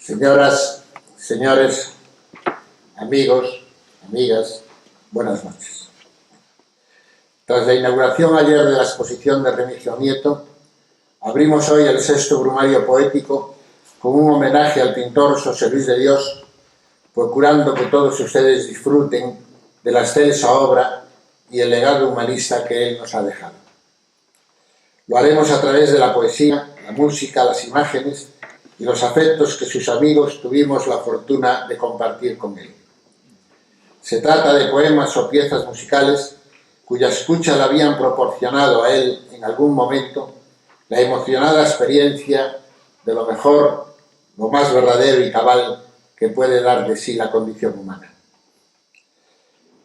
Señoras, señores, amigos, amigas, buenas noches. Tras la inauguración ayer de la exposición de Remigio Nieto, abrimos hoy el sexto brumario poético con un homenaje al pintor José Luis de Dios, procurando que todos ustedes disfruten de la excelsa obra y el legado humanista que él nos ha dejado. Lo haremos a través de la poesía, la música, las imágenes y los afectos que sus amigos tuvimos la fortuna de compartir con él. Se trata de poemas o piezas musicales cuya escucha le habían proporcionado a él en algún momento la emocionada experiencia de lo mejor, lo más verdadero y cabal que puede dar de sí la condición humana.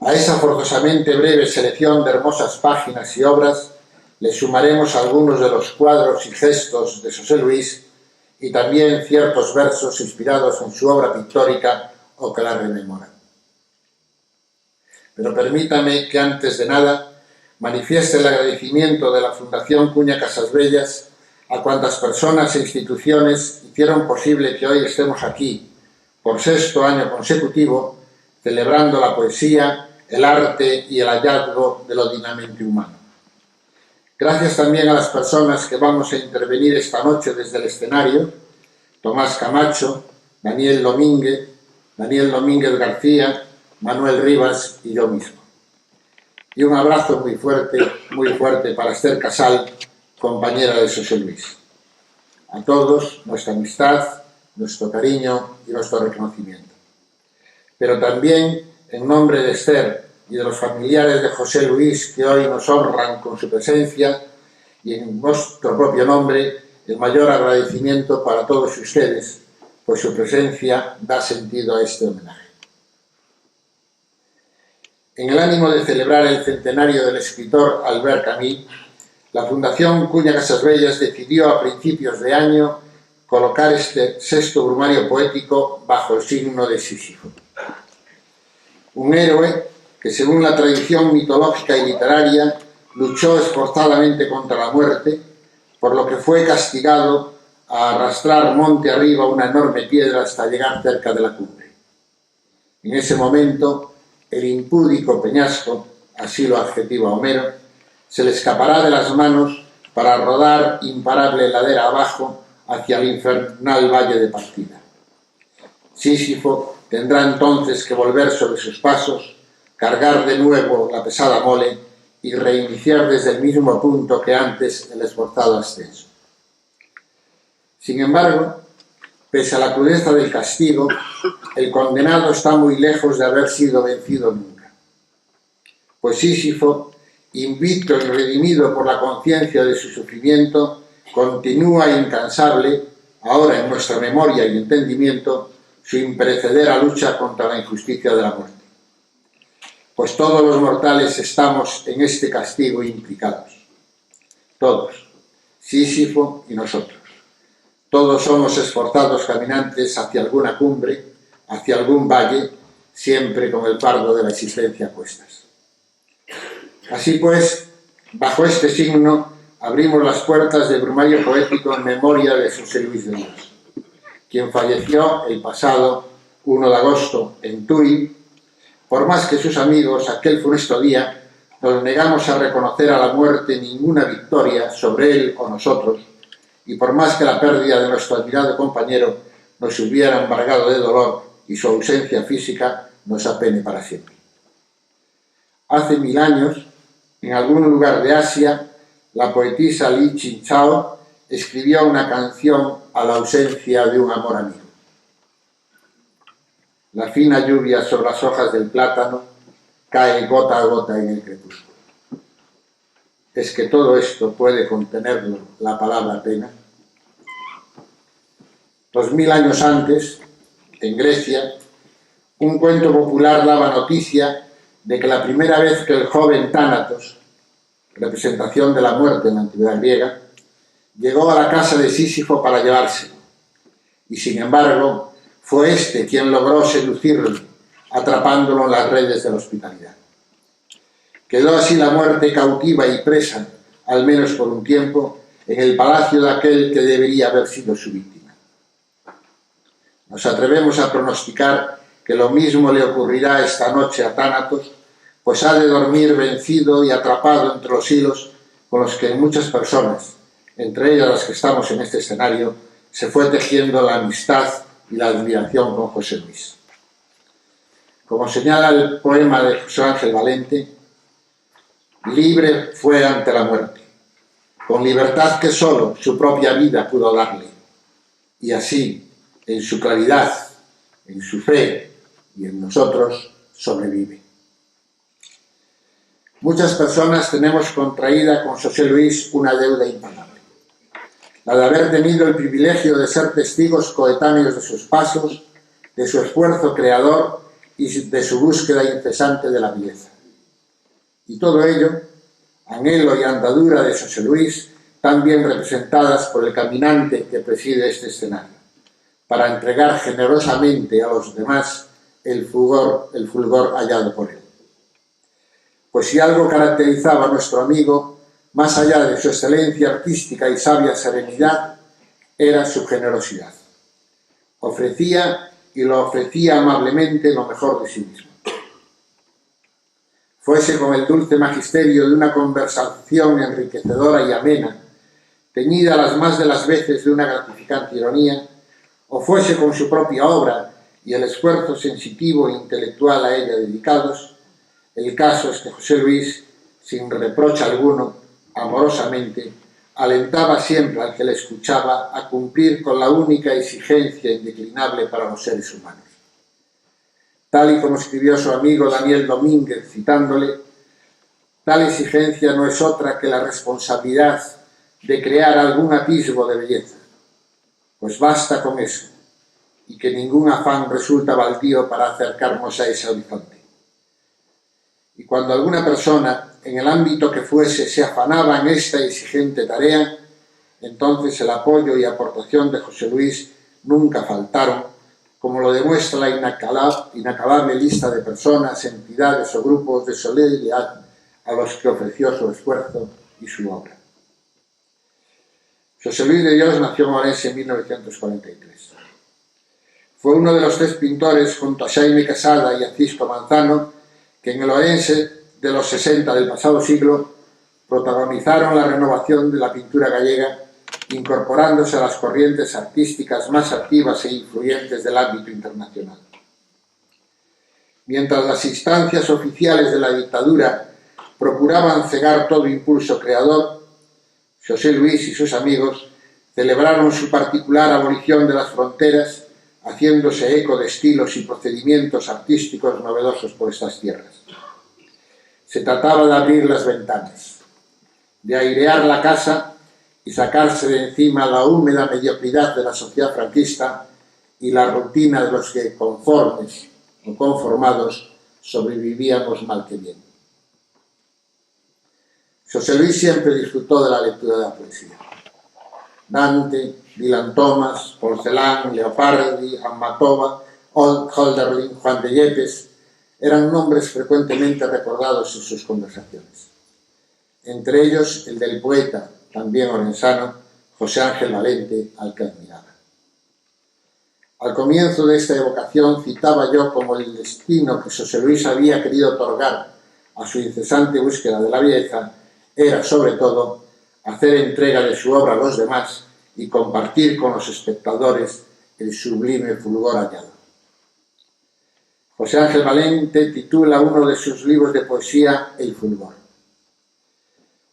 A esa forzosamente breve selección de hermosas páginas y obras le sumaremos algunos de los cuadros y gestos de José Luis y también ciertos versos inspirados en su obra pictórica o que la rememoran. Pero permítame que antes de nada manifieste el agradecimiento de la Fundación Cuña Casasbellas a cuantas personas e instituciones hicieron posible que hoy estemos aquí, por sexto año consecutivo, celebrando la poesía, el arte y el hallazgo de lo dignamente humano. Gracias también a las personas que vamos a intervenir esta noche desde el escenario: Tomás Camacho, Daniel Domínguez García, Manuel Rivas y yo mismo. Y un abrazo muy fuerte para Esther Casal, compañera de José Luis. A todos nuestra amistad, nuestro cariño y nuestro reconocimiento. Pero también, en nombre de Esther y de los familiares de José Luis que hoy nos honran con su presencia, y en nuestro propio nombre, el mayor agradecimiento para todos ustedes, pues su presencia da sentido a este homenaje. En el ánimo de celebrar el centenario del escritor Albert Camus, la Fundación Cuña Casasbellas decidió a principios de año colocar este sexto brumario poético bajo el signo de Sísifo. Un héroe que, según la tradición mitológica y literaria, luchó esforzadamente contra la muerte, por lo que fue castigado a arrastrar monte arriba una enorme piedra hasta llegar cerca de la cumbre. En ese momento, el impúdico peñasco, así lo adjetiva Homero, se le escapará de las manos para rodar imparable ladera abajo hacia el infernal valle de partida. Sísifo tendrá entonces que volver sobre sus pasos, cargar de nuevo la pesada mole y reiniciar desde el mismo punto que antes el esforzado ascenso. Sin embargo, pese a la crudeza del castigo, el condenado está muy lejos de haber sido vencido nunca. Pues Sísifo, invicto y redimido por la conciencia de su sufrimiento, continúa incansable, ahora en nuestra memoria y entendimiento, su imperecedera lucha contra la injusticia de la muerte. Pues todos los mortales estamos en este castigo implicados. Todos, Sísifo y nosotros. Todos somos esforzados caminantes hacia alguna cumbre, hacia algún valle, siempre con el fardo de la existencia a cuestas. Así pues, bajo este signo, abrimos las puertas del brumario poético en memoria de José Luis de Dios, quien falleció el pasado 1 de agosto en Tui. Por más que sus amigos aquel funesto día nos negamos a reconocer a la muerte ninguna victoria sobre él o nosotros, y por más que la pérdida de nuestro admirado compañero nos hubiera embargado de dolor y su ausencia física nos apene para siempre. Hace 1000 años, en algún lugar de Asia, la poetisa Li Qingzhao escribió una canción a la ausencia de un amor amigo. La fina lluvia sobre las hojas del plátano cae gota a gota en el crepúsculo. ¿Es que todo esto puede contenerlo la palabra pena? 2000 años antes, en Grecia, un cuento popular daba noticia de que la primera vez que el joven Tánatos, representación de la muerte en la antigüedad griega, llegó a la casa de Sísifo para llevárselo, y sin embargo fue éste quien logró seducirlo, atrapándolo en las redes de la hospitalidad. Quedó así la muerte cautiva y presa, al menos por un tiempo, en el palacio de aquel que debería haber sido su víctima. Nos atrevemos a pronosticar que lo mismo le ocurrirá esta noche a Tánatos, pues ha de dormir vencido y atrapado entre los hilos con los que muchas personas, entre ellas las que estamos en este escenario, se fue tejiendo la amistad y la admiración con José Luis. Como señala el poema de José Ángel Valente, libre fue ante la muerte, con libertad que solo su propia vida pudo darle, y así, en su claridad, en su fe y en nosotros, sobrevive. Muchas personas tenemos contraída con José Luis una deuda impagable, la de haber tenido el privilegio de ser testigos coetáneos de sus pasos, de su esfuerzo creador y de su búsqueda incesante de la belleza. Y todo ello, anhelo y andadura de José Luis, tan bien representadas por el caminante que preside este escenario, para entregar generosamente a los demás el fulgor hallado por él. Pues si algo caracterizaba a nuestro amigo, más allá de su excelencia artística y sabia serenidad, era su generosidad. Ofrecía y lo ofrecía amablemente lo mejor de sí mismo. Fuese con el dulce magisterio de una conversación enriquecedora y amena, teñida las más de las veces de una gratificante ironía, o fuese con su propia obra y el esfuerzo sensitivo e intelectual a ella dedicados, el caso es que José Luis, sin reproche alguno, amorosamente, alentaba siempre al que le escuchaba a cumplir con la única exigencia indeclinable para los seres humanos. Tal y como escribió su amigo Daniel Domínguez, citándole, tal exigencia no es otra que la responsabilidad de crear algún atisbo de belleza, pues basta con eso, y que ningún afán resulta baldío para acercarnos a ese horizonte. Y cuando alguna persona, en el ámbito que fuese, se afanaba en esta exigente tarea, entonces el apoyo y aportación de José Luis nunca faltaron, como lo demuestra la inacabable lista de personas, entidades o grupos de solidaridad a los que ofreció su esfuerzo y su obra. José Luis de Dios nació en Orense en 1943. Fue uno de los 3 pintores, junto a Xaime Quesada y a Cisco Manzano, que en el Orense de los 60 del pasado siglo protagonizaron la renovación de la pintura gallega, incorporándose a las corrientes artísticas más activas e influyentes del ámbito internacional. Mientras las instancias oficiales de la dictadura procuraban cegar todo impulso creador, José Luis y sus amigos celebraron su particular abolición de las fronteras, haciéndose eco de estilos y procedimientos artísticos novedosos por estas tierras. Se trataba de abrir las ventanas, de airear la casa y sacarse de encima la húmeda mediocridad de la sociedad franquista y la rutina de los que, conformes o conformados, sobrevivíamos mal que bien. José Luis siempre disfrutó de la lectura de la poesía. Dante, Dylan Thomas, Porcelán, Leopardi, Ammatova, Hölderlin, Juan de Yepes eran nombres frecuentemente recordados en sus conversaciones. Entre ellos el del poeta, también orensano, José Ángel Valente, al que admiraba. Al comienzo de esta evocación citaba yo como el destino que José Luis había querido otorgar a su incesante búsqueda de la belleza era, sobre todo, hacer entrega de su obra a los demás y compartir con los espectadores el sublime fulgor hallado. José Ángel Valente titula uno de sus libros de poesía El fulgor.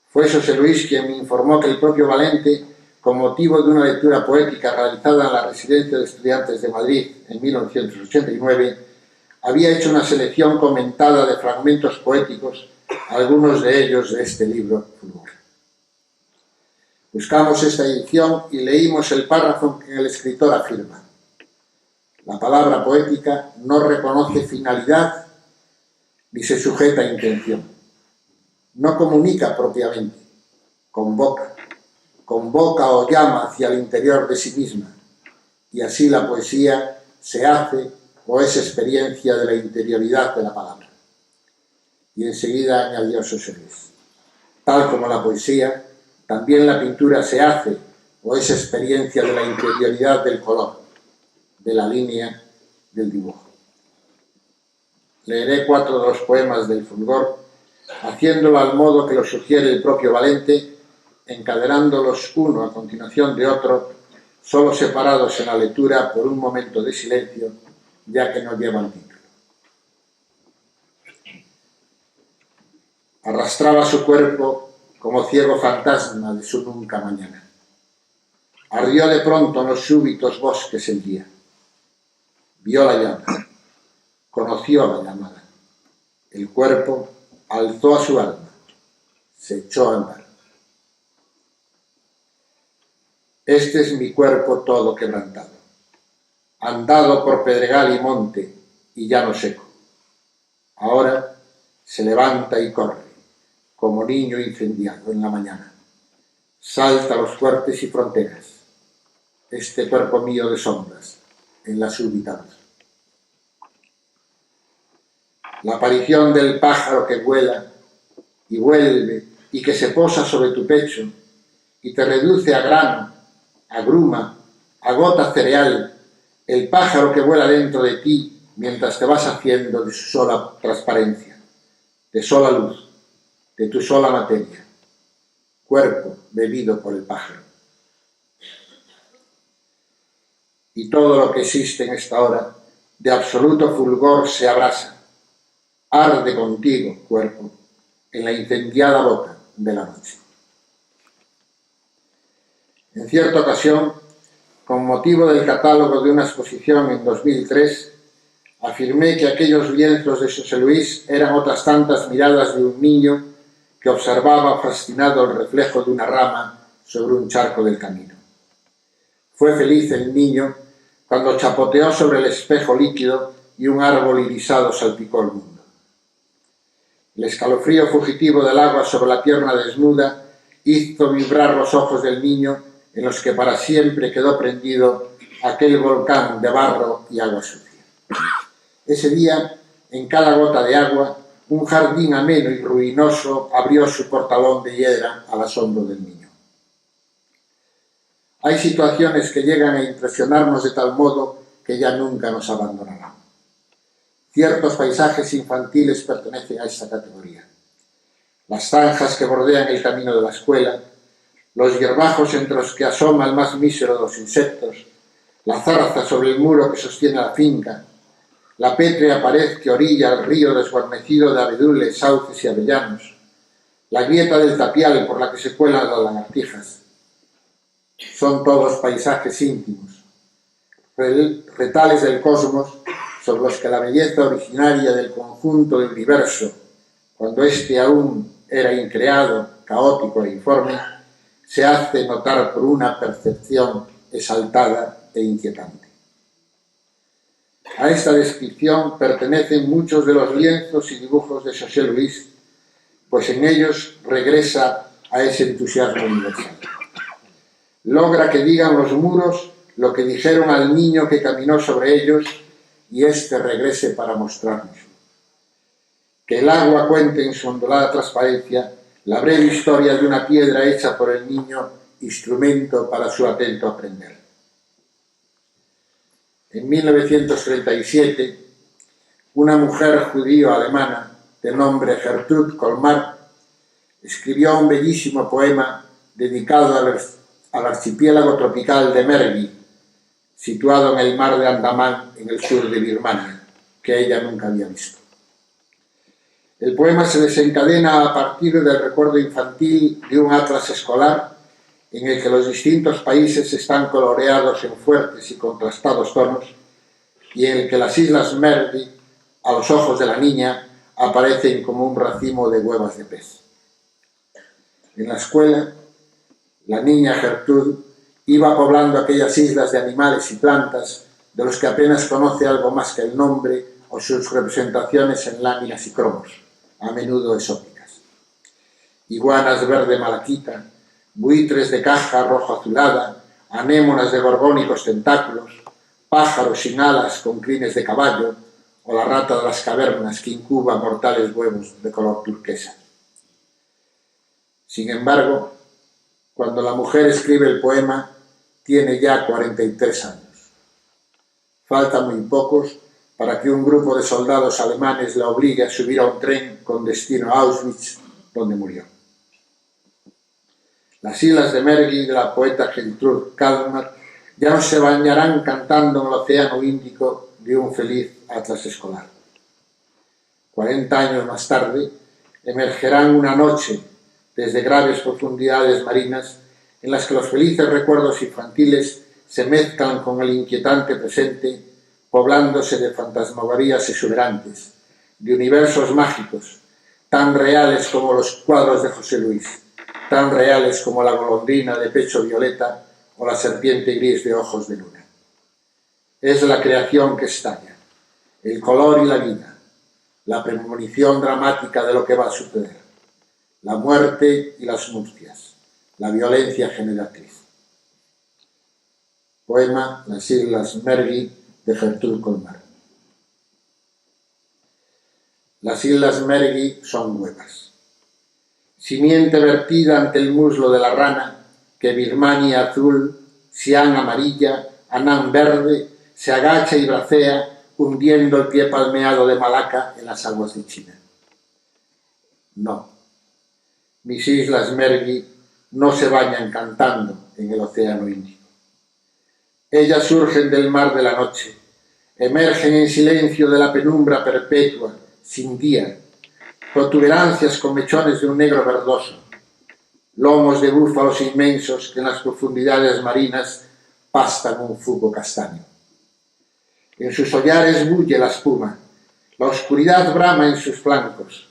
Fue José Luis quien me informó que el propio Valente, con motivo de una lectura poética realizada en la Residencia de Estudiantes de Madrid en 1989, había hecho una selección comentada de fragmentos poéticos, algunos de ellos de este libro Fulgor. Buscamos esta edición y leímos el párrafo en que el escritor afirma: la palabra poética no reconoce finalidad ni se sujeta a intención. No comunica propiamente, convoca o llama hacia el interior de sí misma, y así la poesía se hace o es experiencia de la interioridad de la palabra. Y enseguida añadió José Luis: tal como la poesía, también la pintura se hace o es experiencia de la interioridad del color, de la línea del dibujo. Leeré 4 de los poemas del Fulgor, haciéndolo al modo que lo sugiere el propio Valente, encadenándolos uno a continuación de otro, solo separados en la lectura por un momento de silencio, ya que no llevan título. Arrastraba su cuerpo como ciego fantasma de su nunca mañana. Ardió de pronto en los súbitos bosques el día. Vio la llama, conoció la llamada. El cuerpo alzó a su alma, se echó a andar. Este es mi cuerpo todo quebrantado, andado por pedregal y monte y llano seco. Ahora se levanta y corre, como niño incendiado en la mañana. Salta los fuertes y fronteras, este cuerpo mío de sombras, en la súbita luz. La aparición del pájaro que vuela y vuelve y que se posa sobre tu pecho y te reduce a grano, a gruma, a gota cereal, el pájaro que vuela dentro de ti mientras te vas haciendo de su sola transparencia, de sola luz, de tu sola materia, cuerpo bebido por el pájaro. Y todo lo que existe en esta hora de absoluto fulgor se abrasa, arde contigo, cuerpo, en la incendiada boca de la noche. En cierta ocasión, con motivo del catálogo de una exposición en 2003, afirmé que aquellos lienzos de José Luis eran otras tantas miradas de un niño que observaba fascinado el reflejo de una rama sobre un charco del camino. Fue feliz el niño cuando chapoteó sobre el espejo líquido y un árbol irisado salpicó el mundo. El escalofrío fugitivo del agua sobre la pierna desnuda hizo vibrar los ojos del niño en los que para siempre quedó prendido aquel volcán de barro y agua sucia. Ese día, en cada gota de agua, un jardín ameno y ruinoso abrió su portalón de hiedra al asombro del niño. Hay situaciones que llegan a impresionarnos de tal modo que ya nunca nos abandonarán. Ciertos paisajes infantiles pertenecen a esta categoría. Las zanjas que bordean el camino de la escuela, los hierbajos entre los que asoma el más mísero de los insectos, la zarza sobre el muro que sostiene la finca, la pétrea pared que orilla el río desguarnecido de abedules, sauces y avellanos, la grieta del tapial por la que se cuelan las lagartijas. Son todos paisajes íntimos, retales del cosmos sobre los que la belleza originaria del conjunto del universo, cuando éste aún era increado, caótico e informe, se hace notar por una percepción exaltada e inquietante. A esta descripción pertenecen muchos de los lienzos y dibujos de José Luis, pues en ellos regresa a ese entusiasmo universal. Logra que digan los muros lo que dijeron al niño que caminó sobre ellos y éste regrese para mostrarnos. Que el agua cuente en su ondulada transparencia la breve historia de una piedra hecha por el niño instrumento para su atento aprender. En 1937, una mujer judío-alemana de nombre Gertrude Colmar escribió un bellísimo poema dedicado al archipiélago tropical de Mergui, situado en el mar de Andamán, en el sur de Birmania, que ella nunca había visto. El poema se desencadena a partir del recuerdo infantil de un atlas escolar en el que los distintos países están coloreados en fuertes y contrastados tonos y en el que las islas Mergui, a los ojos de la niña, aparecen como un racimo de huevas de pez. En la escuela, la niña Gertrude iba poblando aquellas islas de animales y plantas de los que apenas conoce algo más que el nombre o sus representaciones en láminas y cromos, a menudo exóticas. Iguanas verde malaquita, buitres de caja rojo azulada, anémonas de gorgónicos tentáculos, pájaros sin alas con crines de caballo, o la rata de las cavernas que incuba mortales huevos de color turquesa. Sin embargo, cuando la mujer escribe el poema, tiene ya 43 años. Faltan muy pocos para que un grupo de soldados alemanes la obligue a subir a un tren con destino a Auschwitz, donde murió. Las islas de Mergui de la poeta Gertrude Kalmar ya no se bañarán cantando en el océano Índico de un feliz atlas escolar. 40 años más tarde emergerán una noche desde graves profundidades marinas en las que los felices recuerdos infantiles se mezclan con el inquietante presente, poblándose de fantasmagorías exuberantes, de universos mágicos, tan reales como los cuadros de José Luis, tan reales como la golondrina de pecho violeta o la serpiente gris de ojos de luna. Es la creación que estalla, el color y la vida, la premonición dramática de lo que va a suceder, la muerte y las nupcias, la violencia generatriz. Poema Las islas Mergui de Gertrude Kalmar. Las islas Mergui son huevas. Simiente vertida ante el muslo de la rana, que Birmania azul, Siam amarilla, Anán verde, se agacha y bracea, hundiendo el pie palmeado de Malaca en las aguas de China. No, mis islas Mergui no se bañan cantando en el océano Índico. Ellas surgen del mar de la noche, emergen en silencio de la penumbra perpetua, sin día, protuberancias con mechones de un negro verdoso, lomos de búfalos inmensos que en las profundidades marinas pastan un fuego castaño. En sus hollares bulle la espuma, la oscuridad brama en sus flancos,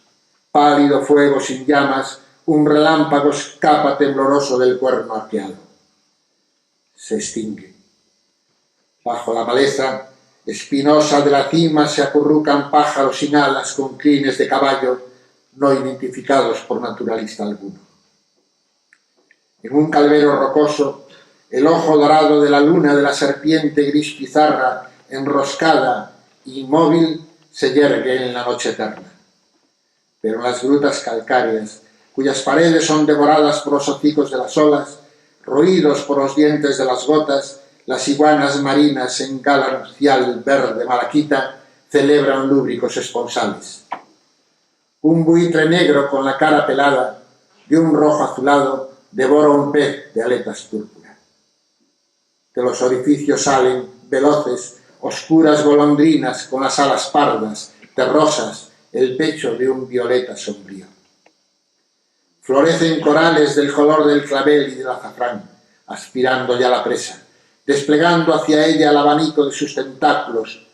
pálido fuego sin llamas, un relámpago escapa tembloroso del cuerno arqueado. Se extingue. Bajo la maleza espinosa de la cima se acurrucan pájaros sin alas con crines de caballo no identificados por naturalista alguno. En un calvero rocoso, el ojo dorado de la luna de la serpiente gris pizarra, enroscada, inmóvil, se yergue en la noche eterna. Pero en las grutas calcáreas, cuyas paredes son devoradas por los hocicos de las olas, roídos por los dientes de las gotas, las iguanas marinas en gala nupcial verde malaquita celebran lúbricos esponsales. Un buitre negro con la cara pelada, de un rojo azulado, devora un pez de aletas púrpura. De los orificios salen, veloces, oscuras golondrinas con las alas pardas, terrosas, el pecho de un violeta sombrío. Florecen corales del color del clavel y del azafrán, aspirando ya la presa, desplegando hacia ella el abanico de sus tentáculos,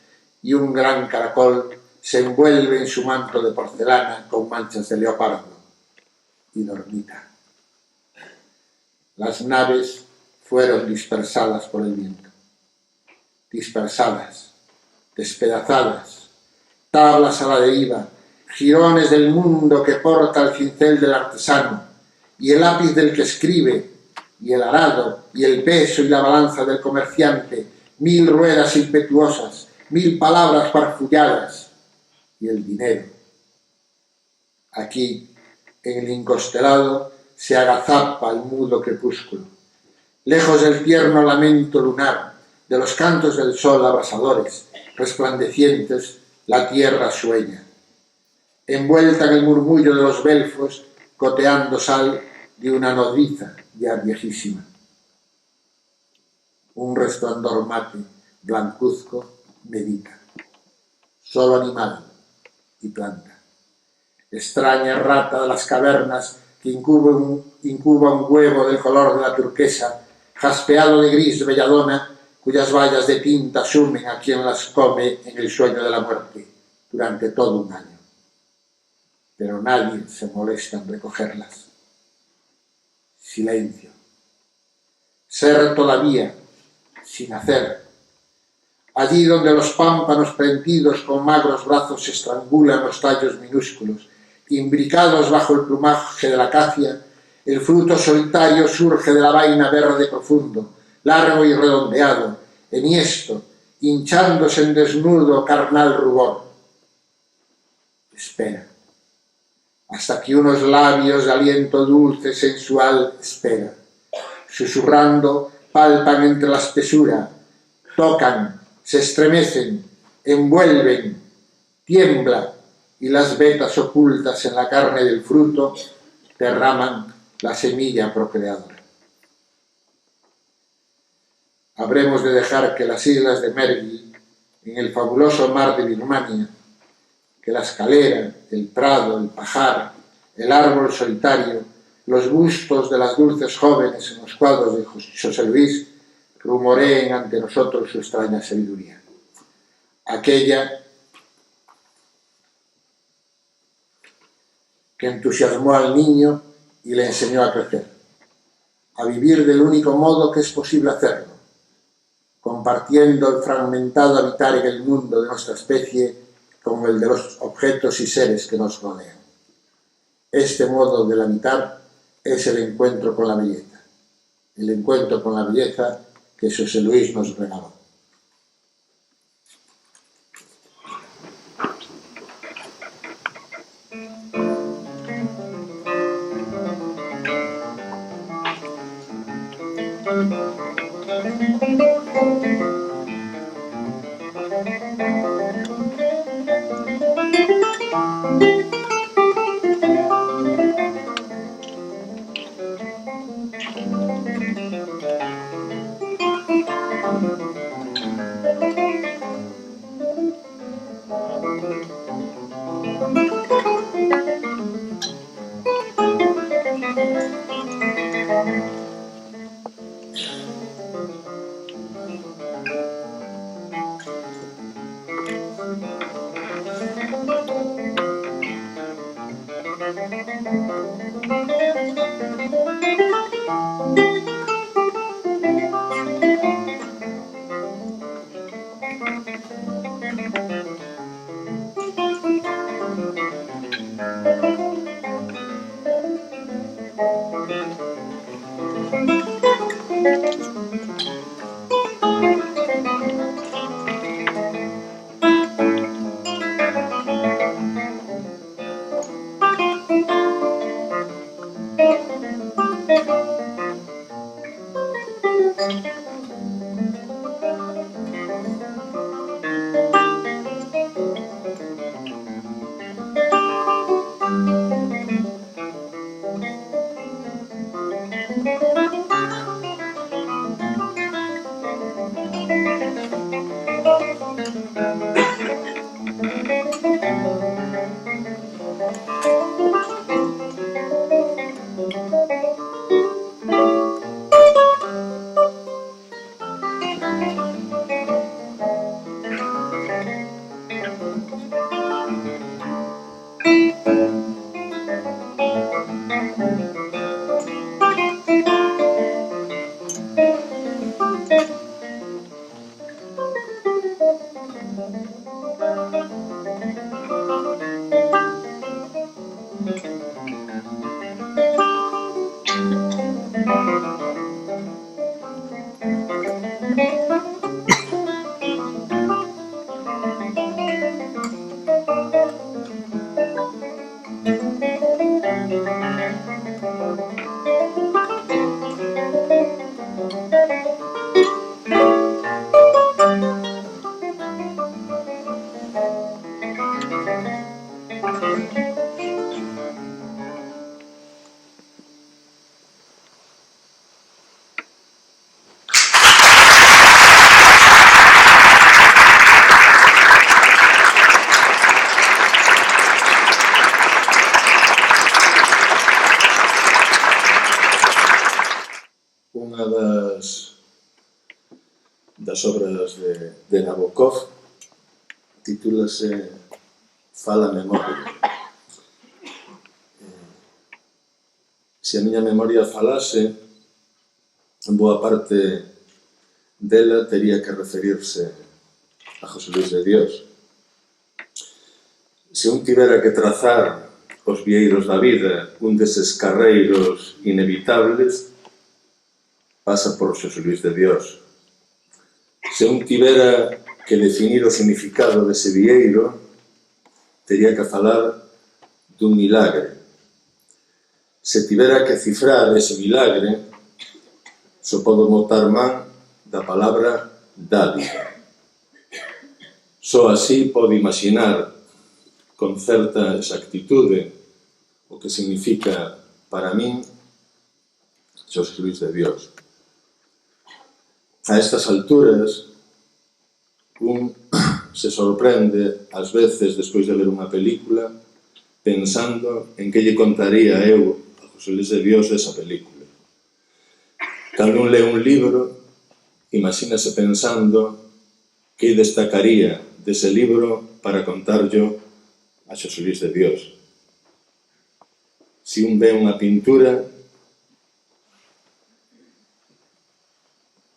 y un gran caracol se envuelve en su manto de porcelana con manchas de leopardo y dormita. Las naves fueron dispersadas por el viento. Dispersadas, despedazadas, tablas a la deriva, jirones del mundo que porta el cincel del artesano, y el lápiz del que escribe, y el arado, y el peso y la balanza del comerciante, 1000 ruedas impetuosas, 1000 palabras farfulladas, y el dinero. Aquí, en el encostelado, se agazapa el mudo crepúsculo. Lejos del tierno lamento lunar, de los cantos del sol abrasadores, resplandecientes, la tierra sueña. Envuelta en el murmullo de los belfos, goteando sal de una nodriza ya viejísima. Un resplandor mate, blancuzco, medita. Solo animal y planta. Extraña rata de las cavernas que incuba un huevo del color de la turquesa, jaspeado de gris belladona, cuyas vallas de tinta sumen a quien las come en el sueño de la muerte durante todo un año. Pero nadie se molesta en recogerlas. Silencio. Ser todavía, sin hacer. Allí donde los pámpanos prendidos con magros brazos estrangulan los tallos minúsculos, imbricados bajo el plumaje de la acacia, el fruto solitario surge de la vaina verde profundo, largo y redondeado, enhiesto, hinchándose en desnudo carnal rubor. Espera, hasta que unos labios de aliento dulce, sensual, espera. Susurrando, palpan entre la espesura, tocan, se estremecen, envuelven, tiembla, y las vetas ocultas en la carne del fruto derraman la semilla procreadora. Habremos de dejar que las islas de Mergui, en el fabuloso mar de Birmania, que la escalera, el prado, el pajar, el árbol solitario, los bustos de las dulces jóvenes en los cuadros de José Luis rumoreen ante nosotros su extraña sabiduría. Aquella que entusiasmó al niño y le enseñó a crecer, a vivir del único modo que es posible hacerlo, compartiendo el fragmentado habitar en el mundo de nuestra especie como el de los objetos y seres que nos rodean. Este modo del habitar es el encuentro con la belleza, el encuentro con la belleza que José Luis nos regaló. das obras de Nabokov titúlase Fala Memoria. Se a miña memoria falase, en boa parte dela tería que referirse a José Luis de Dios. Se un tivera que trazar os vieiros da vida, un deses carreiros inevitables, pasa por José Luis de Dios. Se un tivera que definir o significado dese vieiro, tería que falar dun milagre. Se tivera que cifrar ese milagre, só podo botar man da palabra dádiva. Só así pode imaginar con certa exactitude o que significa para min Xosé Luis de Dios. A estas alturas, un se sorprende, ás veces, despois de ver unha película, pensando en que lle contaría eu a Xosé Luis de Dios esa película. Cando un lee un libro, imagínase pensando que destacaría dese libro para contarlo a Xosé Luis de Dios. Se un ve unha pintura,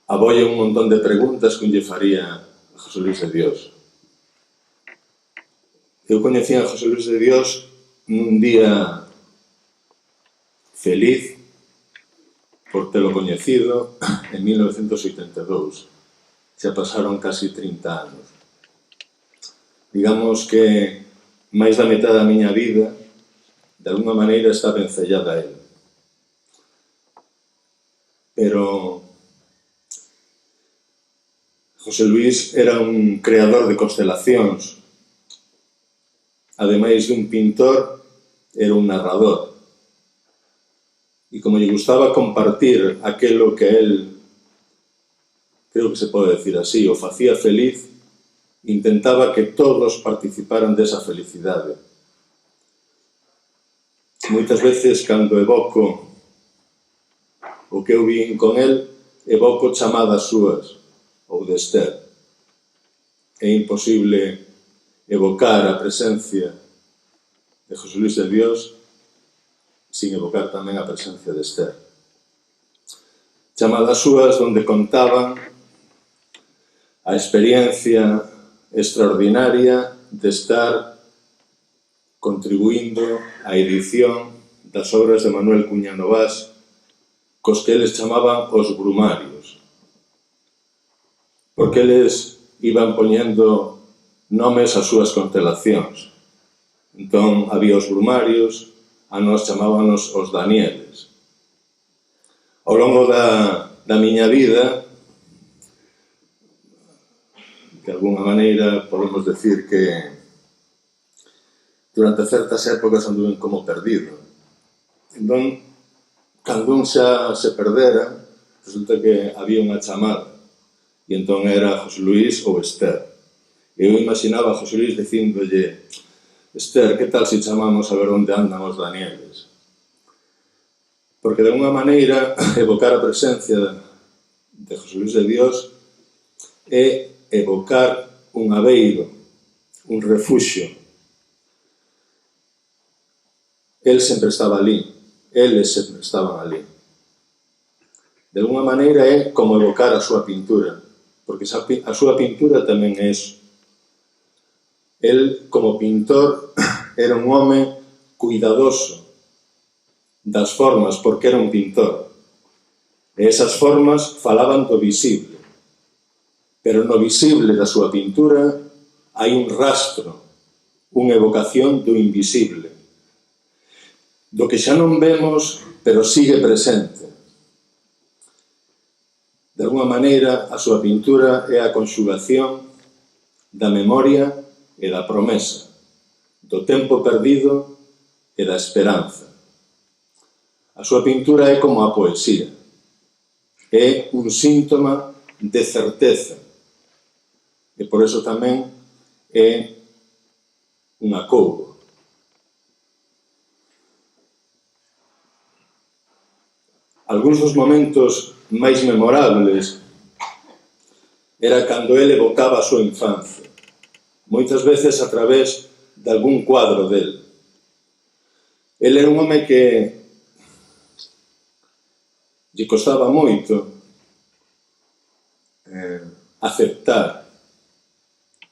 abolla un montón de preguntas que un lle faría a Xosé Luis de Dios. Eu coñecí a Xosé Luis de Dios nun día feliz por telo coñecido en 1982. Xa pasaron casi 30 anos. Digamos que máis da metade da miña vida de alguma maneira está vencellada a él. Pero José Luis era un creador de constelacións. Ademais de un pintor, era un narrador. E como lle gustaba compartir aquelo que él, creo que se pode decir así, o facía feliz, intentaba que todos participaran desa felicidade. Moitas veces, cando evoco o que eu vin con él, evoco chamadas súas, ou de Esther. É imposible evocar a presencia de José Luis de Dios sin evocar tamén a presencia de Esther. Chamadas súas donde contaban a experiencia extraordinaria de estar contribuindo á edición das obras de Manuel Cuña Novás, cos que eles chamaban os brumarios, porque eles iban poñendo nomes ás súas constelacións. Entón, había os brumarios, a nós chamábanos os Danieles. Ao longo da miña vida, de alguna maneira, podemos decir que durante certas épocas anduve como perdido. Entón, cando un xa se perdera, resulta que había unha chamada, e entón era José Luis ou Esther. Eu imaginaba a José Luis dicíndolle: Esther, que tal se chamamos a ver onde andan os Danieles? Porque de alguna maneira evocar a presencia de José Luis de Dios é evocar un abeiro, un refuxio. El sempre estaba ali, eles sempre estaban ali. De alguna maneira é como evocar a súa pintura, porque a súa pintura tamén é eso. El, como pintor, era un home cuidadoso das formas, porque era un pintor. E esas formas falaban do visible. Pero no visible da súa pintura hai un rastro, unha evocación do invisible, do que xa non vemos, pero sigue presente. De alguna maneira, a súa pintura é a conxugación da memoria e da promesa, do tempo perdido e da esperanza. A súa pintura é como a poesía, é un síntoma de certeza, e por eso tamén é un acougo. Algúns dos momentos máis memorables era cando ele evocaba a súa infancia, moitas veces a través de algún cuadro del. Ele era un home que lle costaba moito aceptar,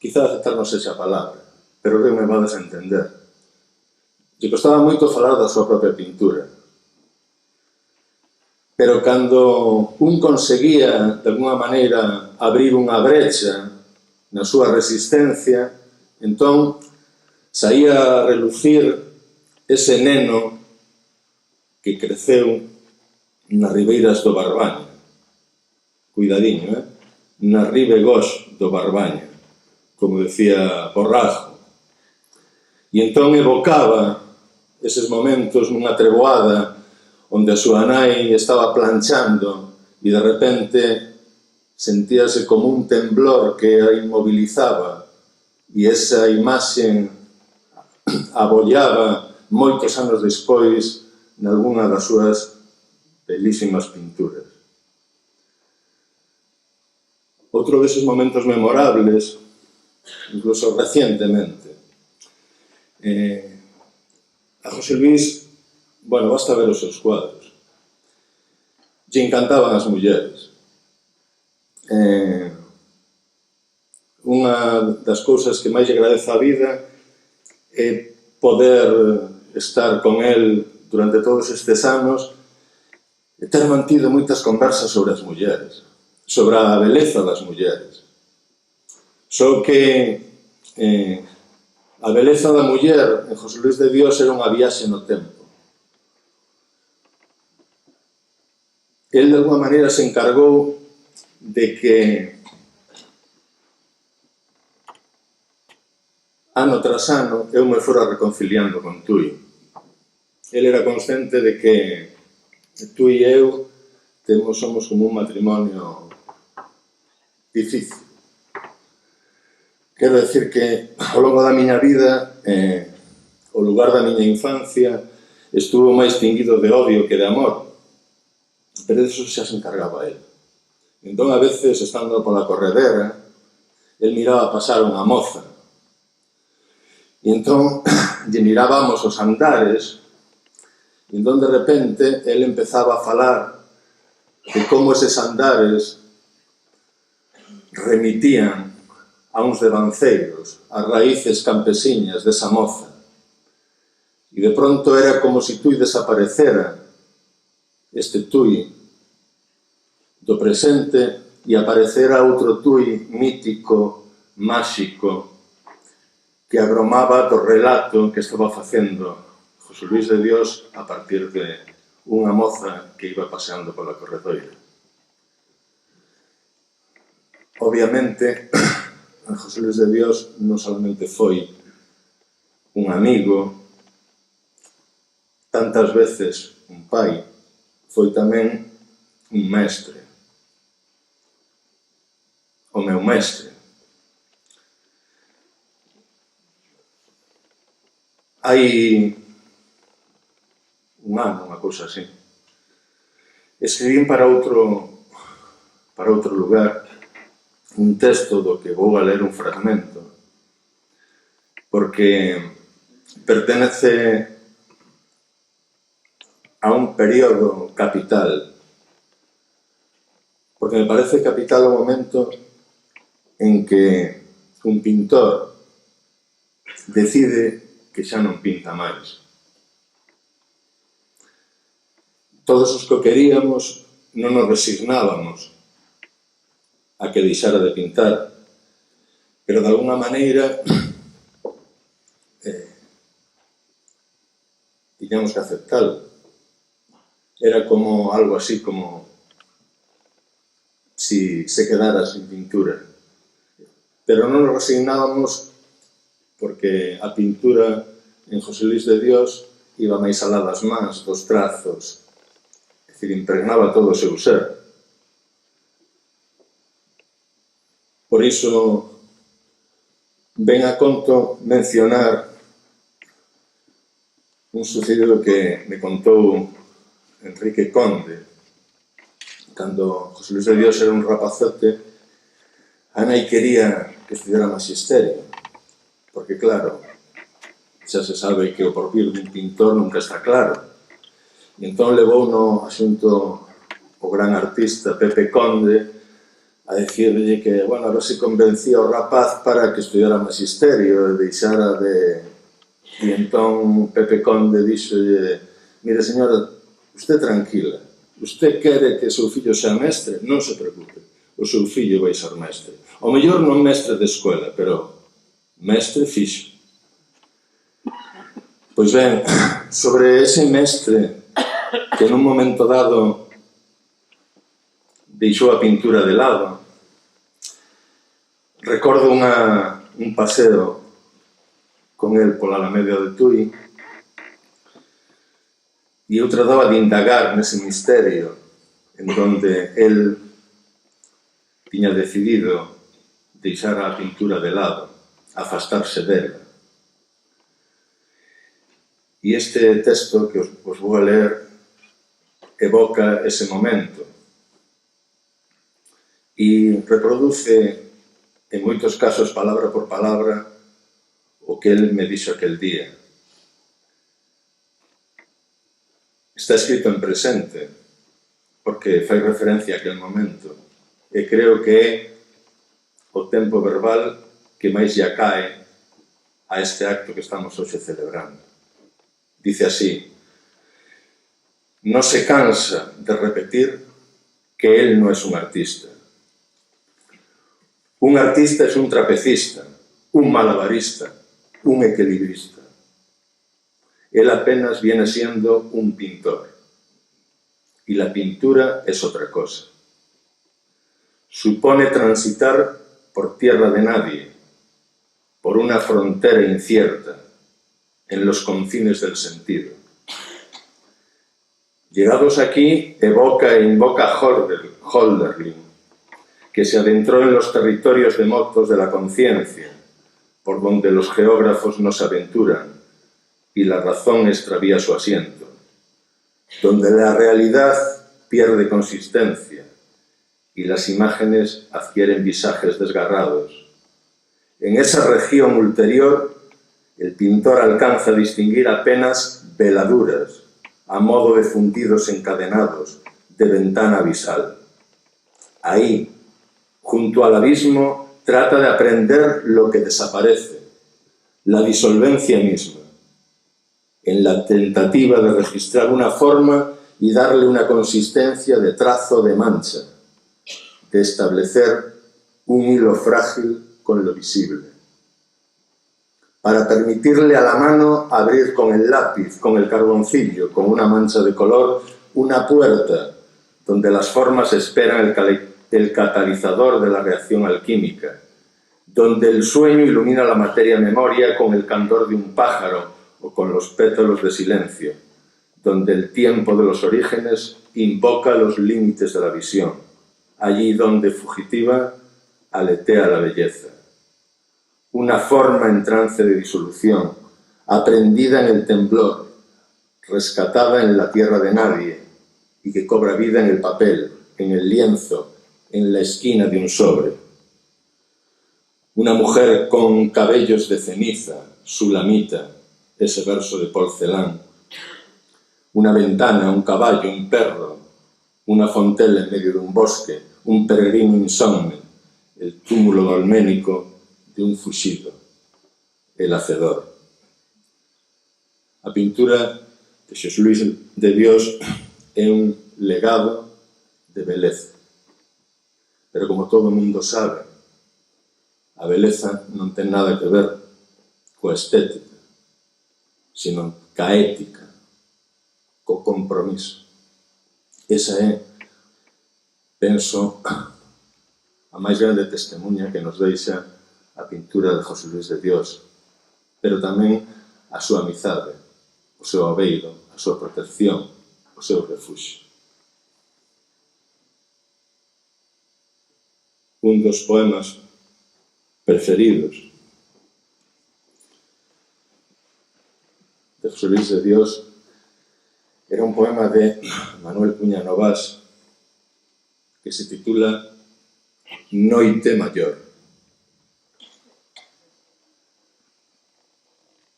quizá aceptar non sexa a palabra, pero que me vades a entender. Lle costaba moito falar da súa propia pintura. Pero cando un conseguía, de alguna maneira, abrir unha brecha na súa resistencia, entón saía a relucir ese neno que creceu nas ribeiras do Barbaña. Cuidadiño, nas ribegós do Barbaña, como decía Borrajo. E entón evocaba eses momentos nunha treboada onde a súa nai estaba planchando e de repente sentíase como un temblor que a inmobilizaba e esa imaxe abollaba moitos anos despois nalgúna das súas belísimas pinturas. Outro deses momentos memorables, incluso recientemente, a José Luis, basta ver os seus cuadros. Lle encantaban as mulleres. Unha das cousas que máis lle agradece a vida é poder estar con el durante todos estes anos e ter mantido moitas conversas sobre as mulleres, sobre a beleza das mulleres. Só que a beleza da muller en José Luis de Dios era unha viaxe no tempo. El, de alguma maneira, se encargou de que ano tras ano eu me fora reconciliando con Tui. El era consciente de que Tui e eu somos como un matrimonio difícil. Quero decir que ao longo da miña vida, o lugar da miña infancia, estuvo máis tinguido de odio que de amor. Pero eso xa se encargaba él. Entón, a veces, estando pola corredera, el miraba pasar unha moza. E entón, lle mirábamos os andares, e entón, de repente, el empezaba a falar de como eses andares remitían a uns devanceiros, as raíces campesiñas desa moza. E de pronto era como se Tui desaparecera, este Tui do presente, e aparecera outro Tui mítico, máxico, que agromaba do relato que estaba facendo José Luis de Dios a partir de unha moza que iba paseando pola corredoira. Obviamente, José Luis de Dios non solamente foi un amigo, tantas veces un pai, foi tamén un mestre. O meu mestre. Hai un ano, unha cousa así, escribín para outro lugar un texto do que vou a ler un fragmento, porque pertenece a un período capital, porque me parece capital o momento en que un pintor decide que xa non pinta máis. Todos os que queríamos non nos resignábamos a que deixara de pintar, pero de alguna maneira tiñamos que aceptarlo. Era como algo así como si se quedara sin pintura. Pero non nos resignábamos porque a pintura en José Luis de Dios iba máis alá das mans, dos trazos, é dicir, impregnaba todo o seu ser. Por iso, ven a conto mencionar un sucedido que me contou Enrique Conde. Cando José Luis de Dios era un rapazote, a nai quería que estudiara magisterio, porque claro, xa se sabe que o porvir dun pintor nunca está claro. E entón levou no asunto o gran artista Pepe Conde a dicirlle que, a ver se convencía o rapaz para que estudiara magisterio e deixara de... E entón Pepe Conde dixolle: mire, señora, usted tranquila, usted quere que o seu fillo sea mestre, non se preocupe, o seu fillo vai ser mestre. O mellor non mestre de escola, pero mestre fixo. Pois ben, sobre ese mestre que nun momento dado deixou a pintura de lado, recordo unha un paseo con el pola Alameda de Tui e eu trataba de indagar nese misterio en donde el tiña decidido deixar a pintura de lado, afastarse dela. E este texto que os vou a ler evoca ese momento e reproduce en moitos casos palabra por palabra o que el me dixo aquel día. Está escrito en presente porque fai referencia a aquel momento e creo que é o tempo verbal que máis lle cae a este acto que estamos hoxe celebrando. Dice así: no se cansa de repetir que él no es un artista. Un artista es un trapecista, un malabarista, un equilibrista. Él apenas viene siendo un pintor. Y la pintura es otra cosa. Supone transitar por tierra de nadie, por una frontera incierta, en los confines del sentido. Llegados aquí, evoca e invoca a Hölderlin, que se adentró en los territorios remotos de la conciencia, por donde los geógrafos no se aventuran y la razón extravía su asiento, donde la realidad pierde consistencia y las imágenes adquieren visajes desgarrados. En esa región ulterior, el pintor alcanza a distinguir apenas veladuras, a modo de fundidos encadenados, de ventana abisal. Ahí, junto al abismo, trata de aprender lo que desaparece, la disolvencia misma, en la tentativa de registrar una forma y darle una consistencia de trazo de mancha, de establecer un hilo frágil con lo visible, para permitirle a la mano abrir con el lápiz, con el carboncillo, con una mancha de color, una puerta donde las formas esperan el catalizador de la reacción alquímica, donde el sueño ilumina la materia memoria con el candor de un pájaro o con los pétalos de silencio, donde el tiempo de los orígenes invoca los límites de la visión, allí donde fugitiva aletea la belleza. Una forma en trance de disolución, aprendida en el temblor, rescatada en la tierra de nadie y que cobra vida en el papel, en el lienzo, en la esquina de un sobre. Una mujer con cabellos de ceniza, sulamita, ese verso de Porcelán. Una ventana, un caballo, un perro, una fontela en medio de un bosque, un peregrino insomne, el túmulo dolménico de un fuxido, el hacedor. A pintura de Xosé Luís de Dios é un legado de beleza. Pero como todo o mundo sabe, a beleza non ten nada que ver coa estética, sino ca ética, co compromiso. Esa é, penso, a máis grande testemunha que nos deixa a pintura de José Luís de Dios, pero tamén a súa amizade, o seu abeiro, a súa protección, o seu refuxio. Un dos poemas preferidos de José Luís de Dios era un poema de Manuel Cuña Novas que se titula Noite Maior.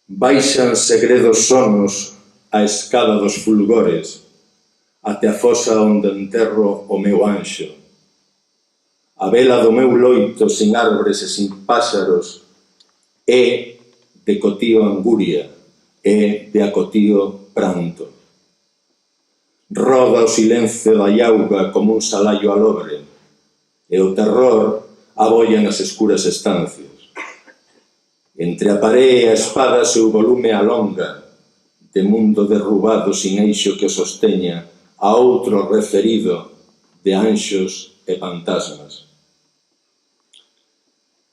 Baixan segredos sonos a escada dos fulgores até a fosa onde enterro o meu anxo. A vela do meu loito sin árbores e sin páxaros é de cotío anguria, é de acotío pranto. Roda o silencio da iauga como un salaio alobre e o terror aboia nas escuras estancias. Entre a paré e a espada seu volume alonga, de mundo derrubado sin eixo que o sosteña, a outro referido de anxos e fantasmas.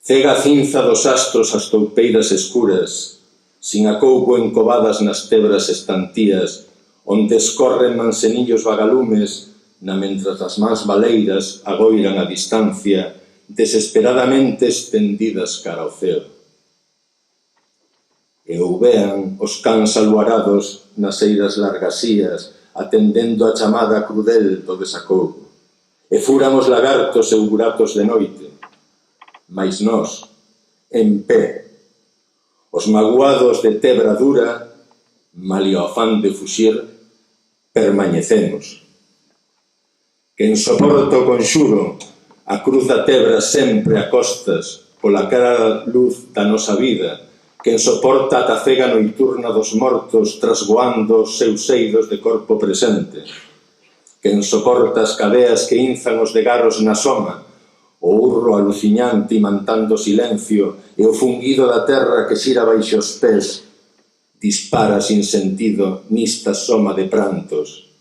Cega a cinza dos astros as toupeiras escuras, sin acouco encobadas nas tebras estantías, onde escorren mansenillos vagalumes, na mentras as mans baleiras agoiran a distancia, desesperadamente estendidas cara ao ceo. E ouvean os cans aluarados nas eiras largasías, atendendo a chamada crudel do desacougo. E furan os lagartos e buratos de noite, mais nós, en pé, os magoados de tebra dura, malio afán de fuxir, permanecemos. Quen soporta o conxuro, a cruz da tebra sempre a costas, pola cara luz da nosa vida, quen soporta a tacega noiturna dos mortos trasgoando os seus eidos de corpo presente, quen soporta as cadeas que inzan os degarros na soma, o urro aluciñante imantando silencio e o funguido da terra que xira baixo os pés, dispara sin sentido nista soma de prantos.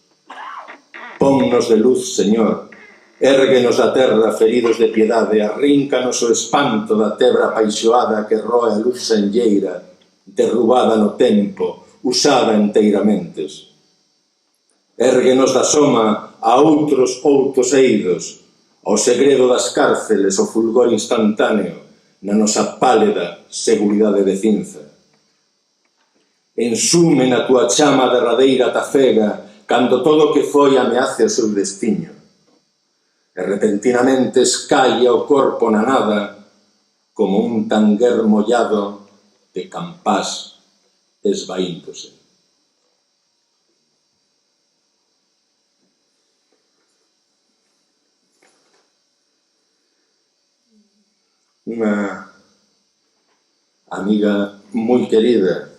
Ponnos de luz, Señor, érguenos da terra feridos de piedade, arríncanos o espanto da tebra apaixoada que roe a luz senlleira, derrubada no tempo, usada enteiramente. Érguenos da soma a outros eidos, ao segredo das cárceles, o fulgor instantáneo, na nosa pálida seguridade de cinza. Ensume na tua chama derradeira tafega, cando todo o que foi ameace o seu destiño. E repentinamente escalla o corpo na nada, como un tanguer mollado de campás esvaíndose. Unha amiga moi querida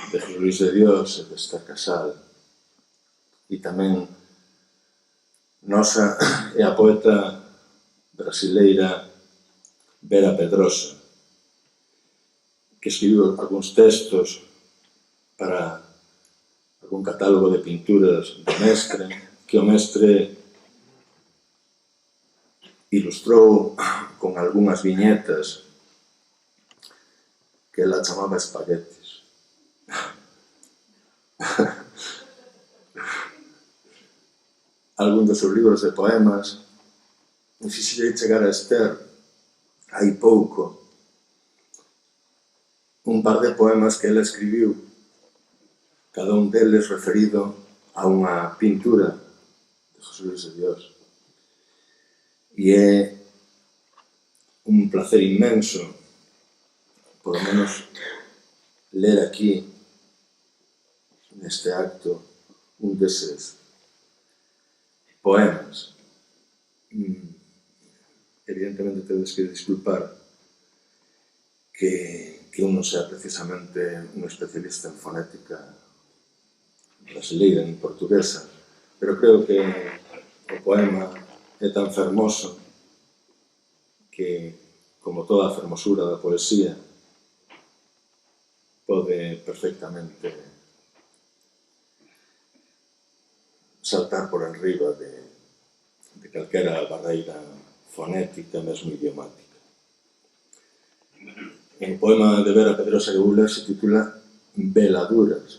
de José Luis de Dios e desta casal, e tamén nosa, é a poeta brasileira Vera Pedrosa, que escribiu algúns textos para algún catálogo de pinturas do mestre, que o mestre ilustrou con algunhas viñetas que ela chamaba espaguetis. Algún dos seus libros de poemas, e fixei chegar a Esther hai pouco un par de poemas que ela escribiu, cada un deles referido a unha pintura de José Luis de Dios. E é un placer inmenso, por lo menos, ler aquí, neste acto, un deses poemas. Evidentemente tedes que disculpar que un non sea precisamente un especialista en fonética brasileira ni portuguesa, pero creo que o poema é tan fermoso que, como toda a fermosura da poesía, pode perfectamente saltar por enriba de calquera barreira fonética, mesmo idiomática. O poema de Vera Pedrosa que vou ler se titula Veladuras,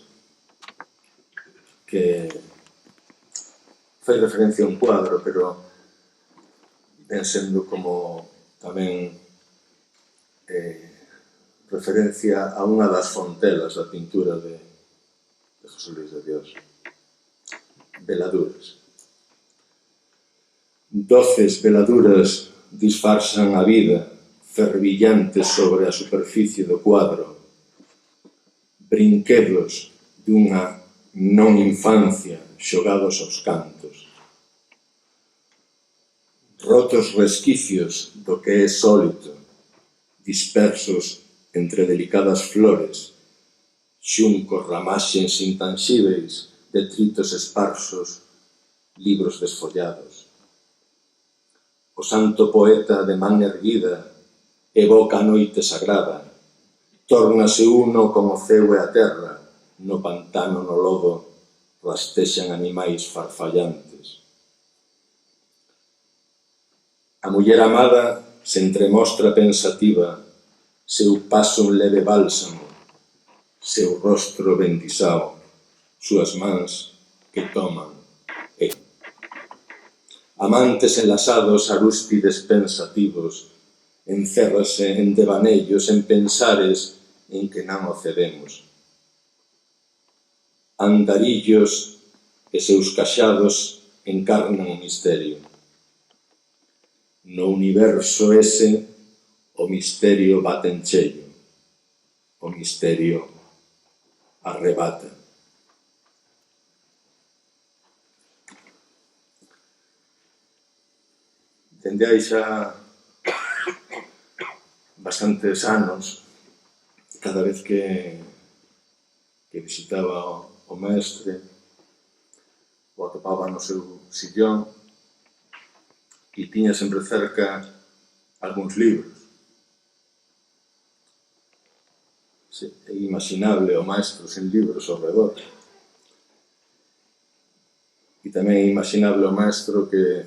que fai referencia a un cuadro, pero ven sendo como tamén referencia a unha das fontelas da pintura de José Luis de Dios. Veladuras. Doces veladuras disfarsan a vida, fervillantes sobre a superficie do cuadro, brinquedos dunha non infancia xogados aos cantos. Rotos resquicios do que é sólito, dispersos entre delicadas flores, xuncos ramaxens intanxíveis, detritos esparsos, libros desfollados. O santo poeta de man erguida evoca a noite sagrada, tórnase uno con o ceo e a terra, no pantano no lodo rastexan animais farfallantes. A muller amada se entremostra pensativa, seu paso un leve bálsamo, seu rostro bendisao, súas mans que toman e. Amantes enlazados arúspides pensativos, encérrase en devanellos, en pensares en que non o cedemos. Andarillos e seus caxados encarnan o misterio. No universo ese, o misterio bate en cheio, o misterio arrebata. Dende hai xa bastantes anos, cada vez que visitaba o mestre, o atopaba no seu sillón, e tiña sempre cerca algúns libros. É imaginable o maestro sen libros ao redor. E tamén é imaginable o maestro que,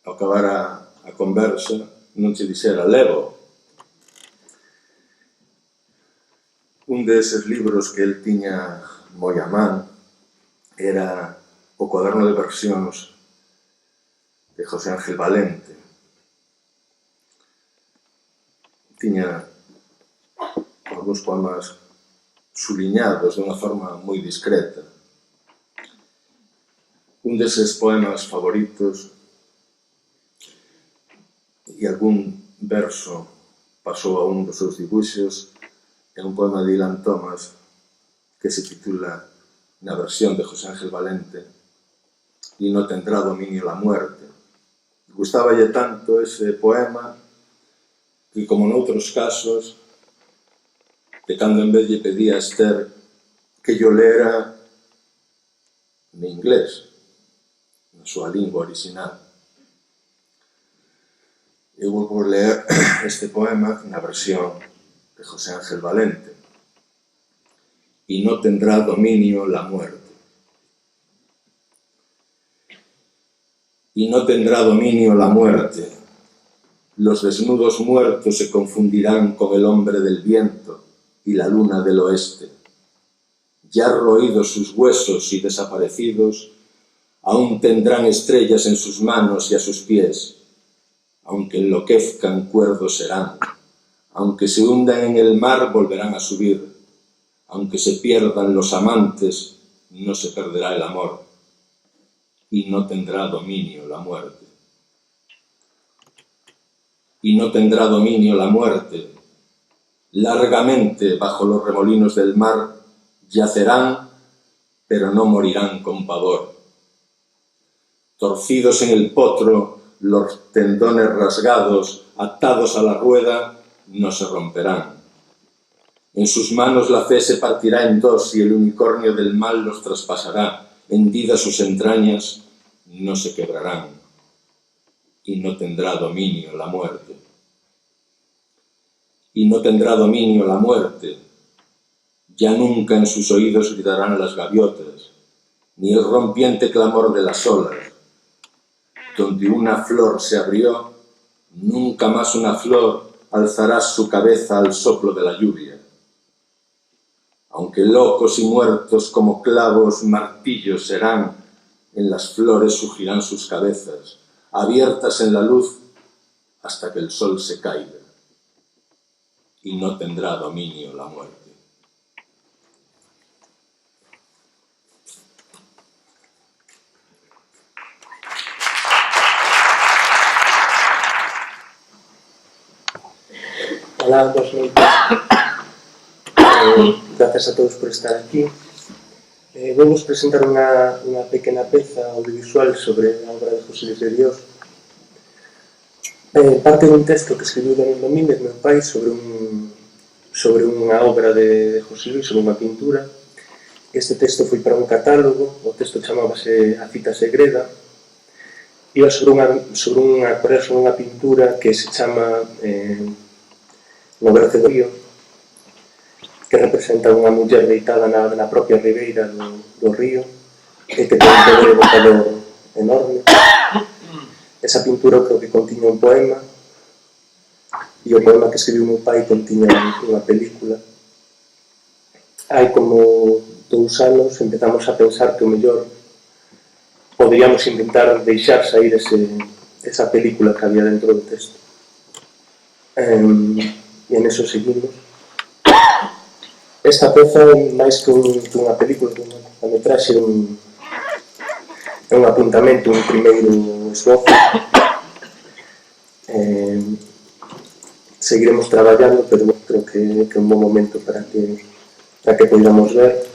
ao acabar a conversa, non che dixera levo. Un deses libros que el tiña moi a man era o cuaderno de versións de José Ángel Valente. Tiña algúns poemas suliñados de unha forma moi discreta. Un deses poemas favoritos e algún verso pasou a un dos seus dibuixos é un poema de Ilan Thomas que se titula, na versión de José Ángel Valente, "Y no tendrá dominio la muerte". Gustáballe tanto ese poema que, como noutros casos, de cando en vez lle pedía a Esther que yo lera en inglés, na súa lingua original. Eu vou por ler este poema na versión de José Ángel Valente. "Y no tendrá dominio la muerte". Y no tendrá dominio la muerte. Los desnudos muertos se confundirán con el hombre del viento y la luna del oeste. Ya roídos sus huesos y desaparecidos, aún tendrán estrellas en sus manos y a sus pies. Aunque enloquezcan, cuerdos serán. Aunque se hundan en el mar, volverán a subir. Aunque se pierdan los amantes, no se perderá el amor. Y no tendrá dominio la muerte. Y no tendrá dominio la muerte. Largamente bajo los remolinos del mar yacerán, pero no morirán con pavor. Torcidos en el potro, los tendones rasgados, atados a la rueda, no se romperán. En sus manos la fe se partirá en dos y el unicornio del mal los traspasará. Hendidas sus entrañas, no se quebrarán. Y no tendrá dominio la muerte. Y no tendrá dominio la muerte. Ya nunca en sus oídos gritarán las gaviotas, ni el rompiente clamor de las olas. Donde una flor se abrió, nunca más una flor alzará su cabeza al soplo de la lluvia. Aunque locos y muertos como clavos martillos serán, en las flores surgirán sus cabezas, abiertas en la luz hasta que el sol se caiga. Y no tendrá dominio la muerte. Hola, boas noites. Grazas a todos por estar aquí. Vamos presentar unha pequena peza audiovisual sobre a obra de José Luis de Dios. Parte dun texto que escribiu Daniel Domínguez, meu pai, sobre unha obra de José Luis, sobre unha pintura. Este texto foi para un catálogo, o texto chamábase A cita segreda, iba sobre unha pintura que se chama No berce do río, que representa unha muller deitada na propia ribeira do río e que ten un poder evocador enorme. Esa pintura creo que contiña un poema, e o poema que escribiu meu pai contiña unha película. Hai como 2 anos empezamos a pensar que o mellor poderíamos intentar deixar sair esa película que había dentro do texto. E en eso seguimos. Esta peza, máis que unha película, que unha metraxe, é un apuntamento, un primeiro esbozo. Seguiremos traballando, pero creo que é un bom momento para que podamos ver.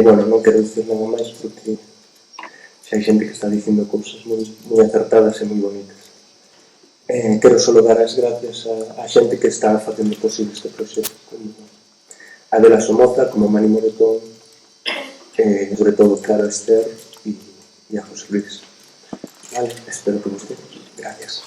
Bueno, non quero dicir nada máis porque xa hai xente que está dicindo cousas moi acertadas e moi bonitas. Quero só dar as gracias a xente que está facendo posible este proxecto, como Adela Somoza, como Mani Moretón, sobre todo, claro, Esther e a José Luis. Vale, espero que vos teños. Gracias.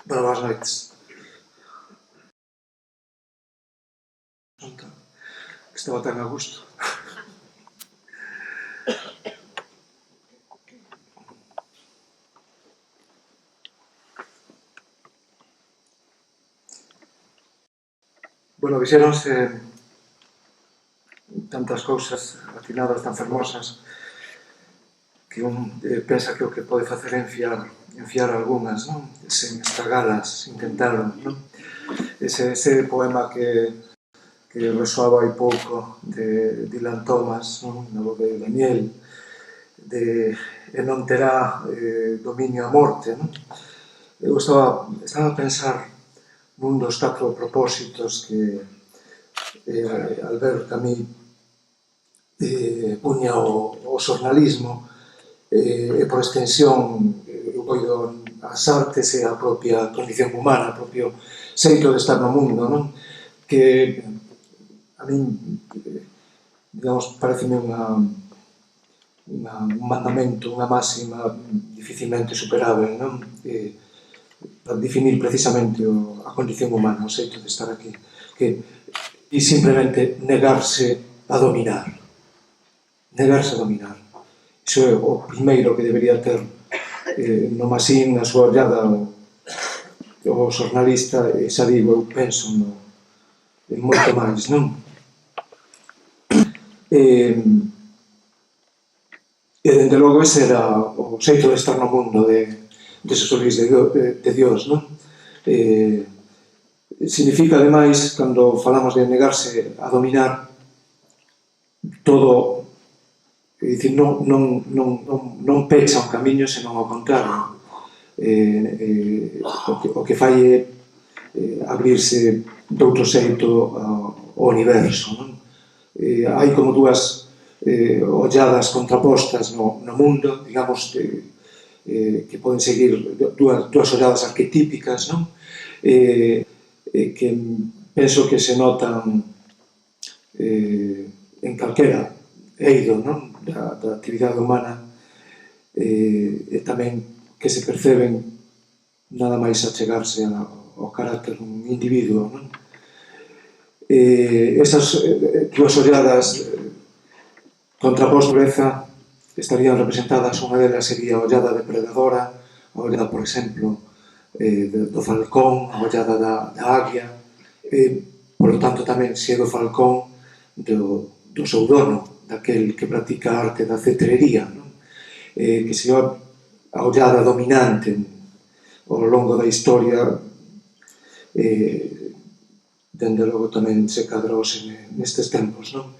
Bueno, boas noites. Estaba tan a gusto. Bueno, vixéronse tantas cousas atinadas, tan fermosas, que un pensa que o que pode facer é enfiar algunhas, non? Sen estragalas, sin tentarlo, non? Ese poema que resoaba hai pouco de Dylan Thomas, non? Na voz de Daniel, e non terá dominio a morte, non? Eu estaba a pensar nun dos 4 propósitos que Albert Camus puña o xornalismo e por extensión eu coido as artes e a propia condición humana, o propio xeito de estar no mundo, non? Que a min, digamos, pareceme un mandamento, unha máxima dificilmente superável, non? Para definir precisamente a condición humana, o xeito de estar aquí, que e simplemente negarse a dominar. Negarse a dominar. Iso é o primeiro que debería ter no Masín, a súa ollada o xornalista, e xa digo, eu penso en moito máis, non? E dende logo ese era o xeito de estar no mundo de Xesús Luis de Dios, non? Significa, ademais, cando falamos de negarse a dominar, todo, é dicir, non pecha un camiño, senón ao contrario. O que fai é abrirse doutro xeito ao universo, non? Hai como dúas olladas contrapostas no mundo, digamos, que poden seguir dúas olladas arquetípicas, non? Que penso que se notan en calquera eido, non? Da actividade humana, e tamén que se perceben nada máis achegarse ao carácter dun individuo, non? Esas dúas olladas contraposta estarían representadas, unha delas sería a ollada depredadora, a ollada, por exemplo, do falcón, a ollada da águia, por lo tanto tamén se é do falcón, do seu dono, daquel que practica a arte da cetrería, non? Que se é a ollada dominante ao longo da historia, dende logo tamén se cadrouse nestes tempos, non?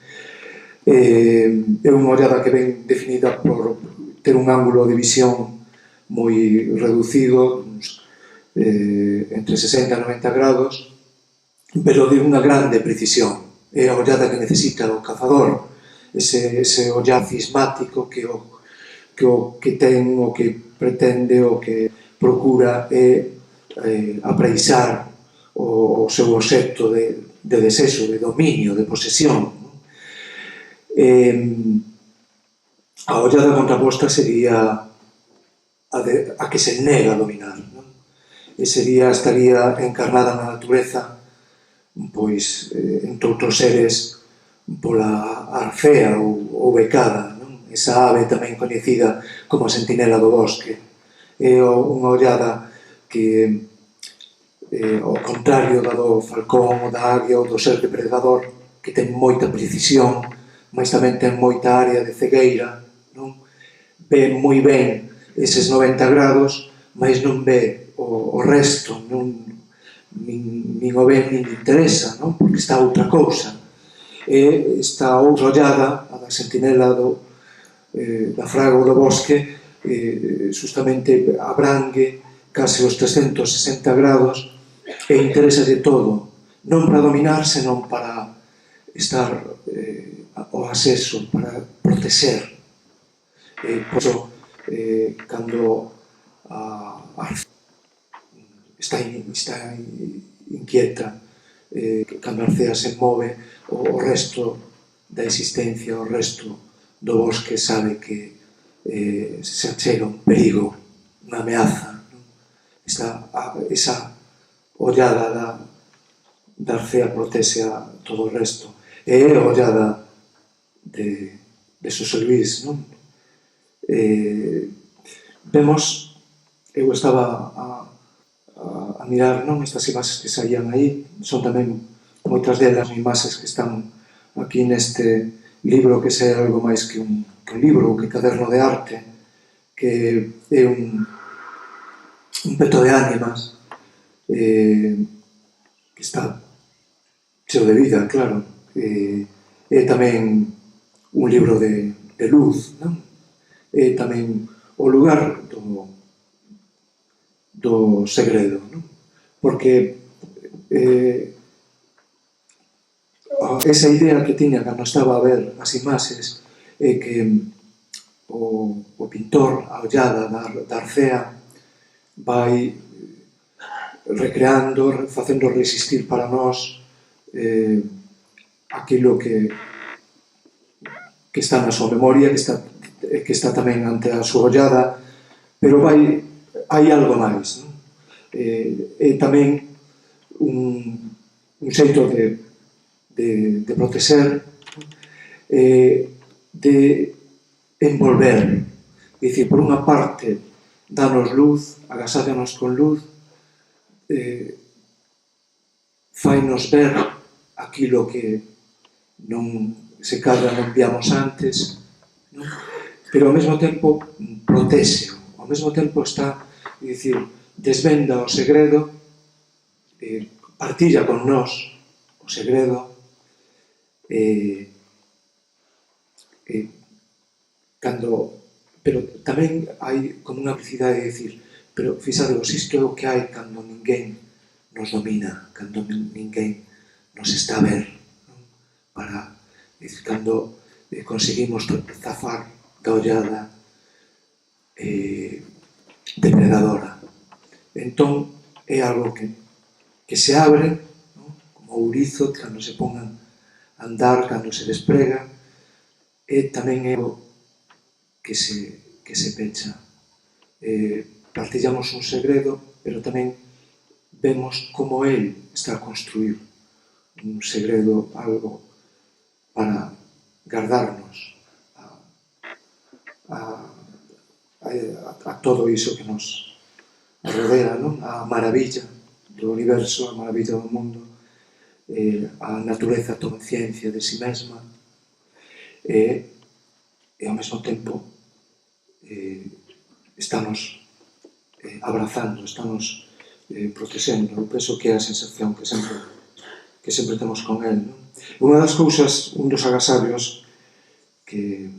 É unha ollada que ven definida por ter un ángulo de visión moi reducido, entre 60 e 90 grados, pero de unha grande precisión. É a ollada que necesita o cazador, ese ollar cismático que o que ten, o que pretende, o que procura é apreisar o seu obxecto de desexo, de dominio, de posesión. A ollada contraposta sería a que se nega a dominar, non? E estaría encarnada na natureza, pois, entre outros seres, pola arcea ou becada, non? Esa ave tamén coñecida como a sentinela do bosque. É unha ollada que, ao contrario da do falcón, ou da águia, ou do ser depredador, que ten moita precisión, mas tamén ten moita área de cegueira, non? Ve moi ben eses 90 grados, mas non ve o resto, nin o ve nin interesa, non? Porque está outra cousa. E esta outra ollada, a da sentinela da fraga ou do bosque, justamente abrangue case os 360 grados e interesa de todo, non para dominar, senón para estar ao acceso, para proteger. Por iso, cando está inquieta, cando a arcea se move, o resto da existencia, o resto do bosque sabe que se achega un perigo, unha ameaza. esa ollada da Arcea protese a todo o resto. E a ollada de Xosé Luís, non? Vemos, eu estaba a mirar, non, estas imaxes que saían aí, son tamén moitas delas imaxes que están aquí neste libro que é algo máis que un libro, que caderno de arte, que é un peto de ánimas, que está cheo de vida, claro. É tamén un libro de luz, non? É tamén o lugar do segredo, non? Porque esa idea que tiña cando estaba a ver as imaxes é que o pintor, a ollada da Arcea, vai recreando, facendo resistir para nós aquilo que está na súa memoria, que está tamén ante a súa ollada, pero hai algo máis, non? É tamén un xeito de proteger, de envolver. É dicir, por unha parte, danos luz, agasállanos con luz, fainos ver aquilo que non se cadra non viamos antes, non? Pero ao mesmo tempo protexeo, ao mesmo tempo está, é dicir, desvenda o segredo, partilla con nós o segredo, pero tamén hai como unha amplicidade de dicir, pero fixadevos, isto é o que hai cando ninguén nos domina, cando ninguén nos está a ver, non? Para, dicir, cando conseguimos zafar da ollada depredadora. Entón, é algo que se abre, non? Como o ourizo, cando se pongan a andar, cando se desprega, e tamén é o que se pecha. Partillamos un segredo, pero tamén vemos como el está a construir un segredo, algo para guardarnos a todo iso que nos rodea, non? A maravilla do universo, a maravilla do mundo, a natureza toma ciencia de si mesma, e ao mesmo tempo estamos abrazando, estamos protexendo. Eu penso que é a sensación que sempre temos con el, non? Unha das cousas, un dos agasabios que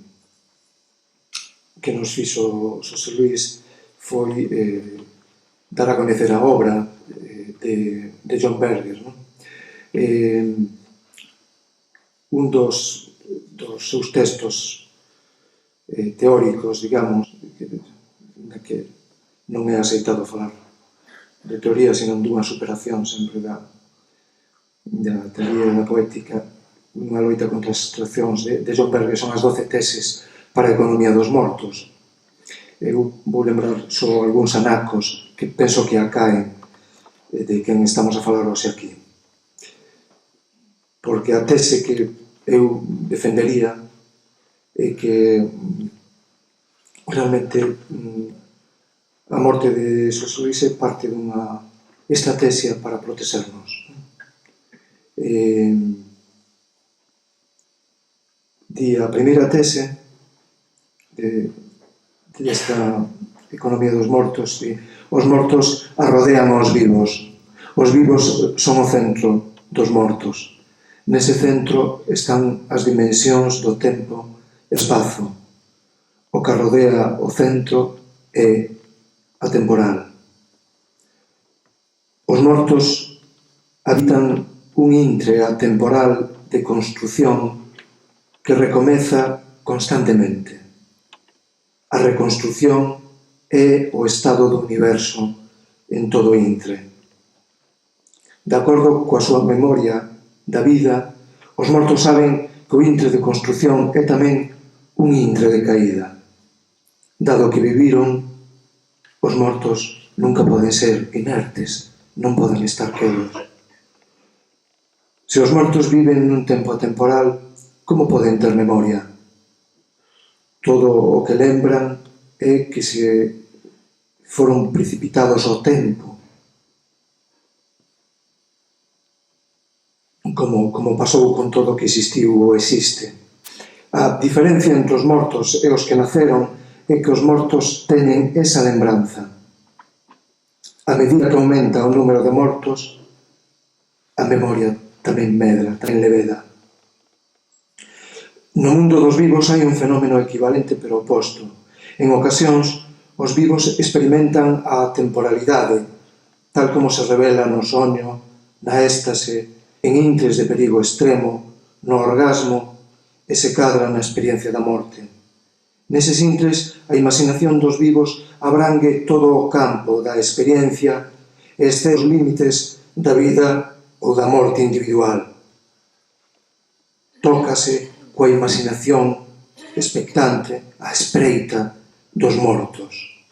nos fixo Xosé Luís foi dar a coñecer a obra de John Berger, non? Un dos seus textos teóricos, digamos, que non é aceitado falar de teoría, senón dunha superación sempre da teoría da poética, unha loita contra as abstraccións de John Berger. Son as 12 teses para a economía dos mortos. Eu vou lembrar só algúns anacos que penso que acaen de quen estamos a falar hoxe aquí. Porque a tese que eu defendería é que realmente a morte de Xosé Luís é parte dunha estrategia para protexernos. Di a primeira tese desta economía dos mortos, os mortos arrodean aos vivos. Os vivos son o centro dos mortos. Nese centro están as dimensións do tempo e espazo. O que arrodea o centro é atemporal. Os mortos habitan un intre atemporal de construción que recomeza constantemente. A reconstrución é o estado do universo en todo intre. De acordo coa súa memoria da vida, os mortos saben que o intre de construción é tamén un intre de caída. Dado que viviron, os mortos nunca poden ser inertes, non poden estar quedos. Se os mortos viven nun tempo atemporal, como poden ter memoria? Todo o que lembran é que se foron precipitados ao tempo, como pasou con todo o que existiu ou existe. A diferencia entre os mortos e os que naceron é que os mortos teñen esa lembranza. A medida que aumenta o número de mortos, a memoria tamén medra, tamén leveda. No mundo dos vivos hai un fenómeno equivalente pero oposto. En ocasións, os vivos experimentan a temporalidade, tal como se revela no soño, na éxtase, en intres de perigo extremo, no orgasmo e se cadra na experiencia da morte. Neses intres, a imaginación dos vivos abrangue todo o campo da experiencia e excede os límites da vida ou da morte individual. Tócase coa imaginación expectante a espreita dos mortos.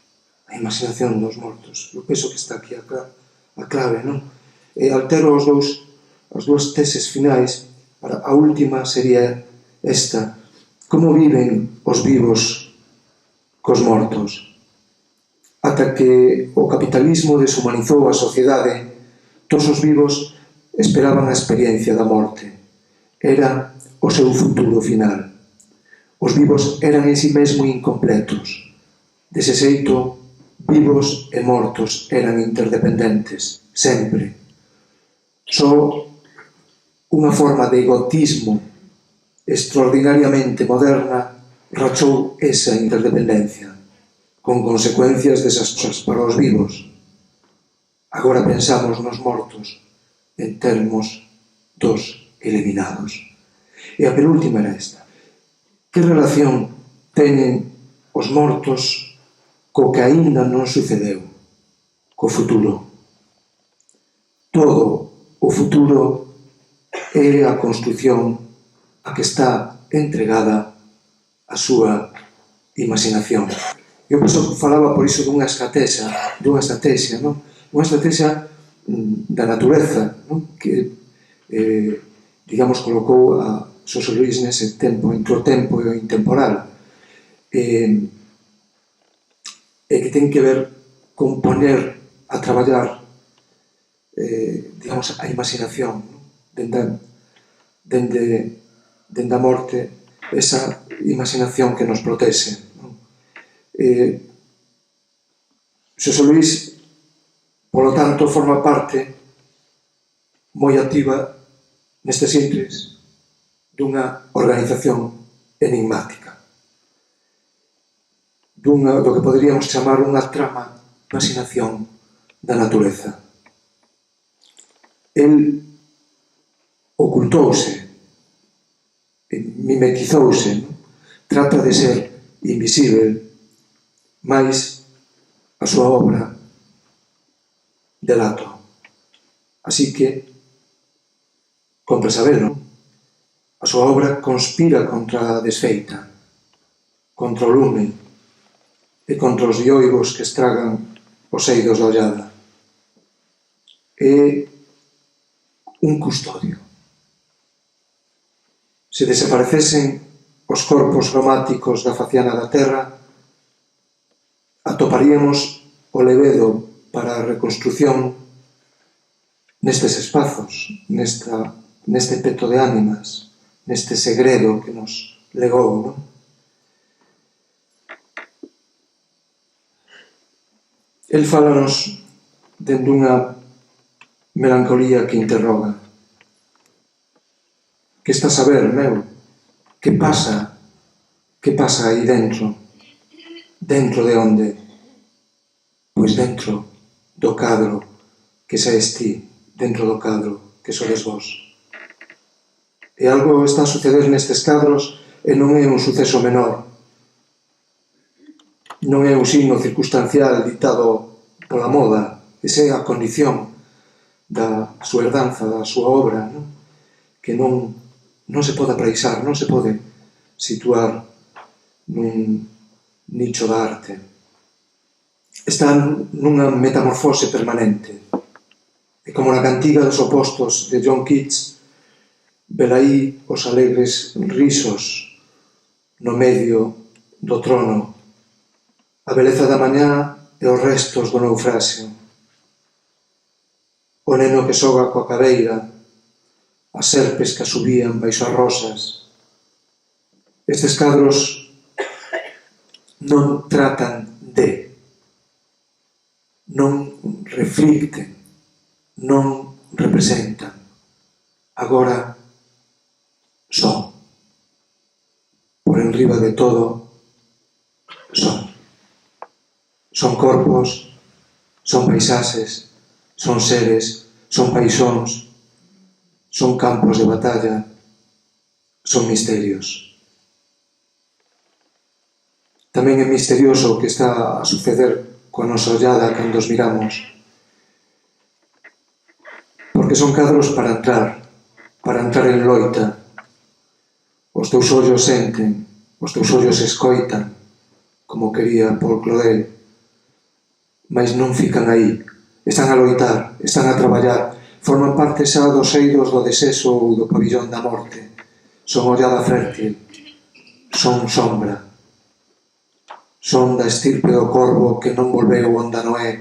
A imaginación dos mortos. Eu penso que está aquí a clave, non? E altero as dúas teses finais. A última sería esta: como viven os vivos cos mortos? Ata que o capitalismo deshumanizou a sociedade, todos os vivos esperaban a experiencia da morte. Era o seu futuro final. Os vivos eran en si mesmo incompletos. Dese xeito, vivos e mortos eran interdependentes, sempre. Só unha forma de egotismo extraordinariamente moderna rachou esa interdependencia, con consecuencias desastrosas para os vivos. Agora pensamos nos mortos en termos dos eliminados. E a penúltima era esta: que relación teñen os mortos co que aínda non sucedeu, co futuro? Todo o futuro é a construción a que está entregada a súa imaginación. Eu falaba por iso dunha estrategia, non? Unha estrategia da natureza, non? Que, digamos, colocou a Xosé Luís nese tempo, entre o tempo e o intemporal, e que ten que ver con poner a traballar, digamos, a imaginación, dende a morte, esa imaginación que nos protexe. Xosé Luís, polo tanto, forma parte moi activa nestes intres dunha organización enigmática, do que poderíamos chamar unha trama de imaginación da natureza. El ocultouse, mimetizouse, trata de ser invisível, mais a súa obra delato. Así que, compre sabelo, a súa obra conspira contra a desfeita, contra o lume e contra os ioivos que estragan os eidos da ollada. É un custodio. Se desaparecesen os corpos cromáticos da faciana da Terra, atoparíamos o levedo para a reconstrución nestes espazos, neste peto de ánimas, neste segredo que nos legou, non? El fálanos dende unha melancolía que interroga. Que estás a ver, meu? Que pasa? Que pasa aí dentro? Dentro de onde? Pois dentro do cadro que saes ti, dentro do cadro que sodes vos. E algo está a suceder nestes cadros e non é un suceso menor. Non é un signo circunstancial dictado pola moda. Esa é a condición da súa herdanza, da súa obra, non? Que non se pode apraisar, non se pode situar nun nicho da arte. están nunha metamorfose permanente. E como na cantiga dos opostos de John Keats, velaí os alegres risos no medio do trono, a beleza da mañá e os restos do naufraxio, o neno que xoga coa cadeira, as serpes que asubían baixo as rosas. Estes cadros non tratan de, non reflicten, non representan. Agora son. Por enriba de todo, son. Son corpos, son paisaxes, son seres, son paixóns, son campos de batalla, son misterios. Tamén é misterioso o que está a suceder coa nosa ollada cando os miramos, porque son cadros para entrar en loita. Os teus ollos senten, os teus ollos escoitan, como quería Paul Claudel, mas non fican aí. Están a loitar, están a traballar, forman parte xa dos eidos do desexo ou do pabillón da morte. Son ollada fértil, son sombra, son da estirpe do corvo que non volveu onda Noé,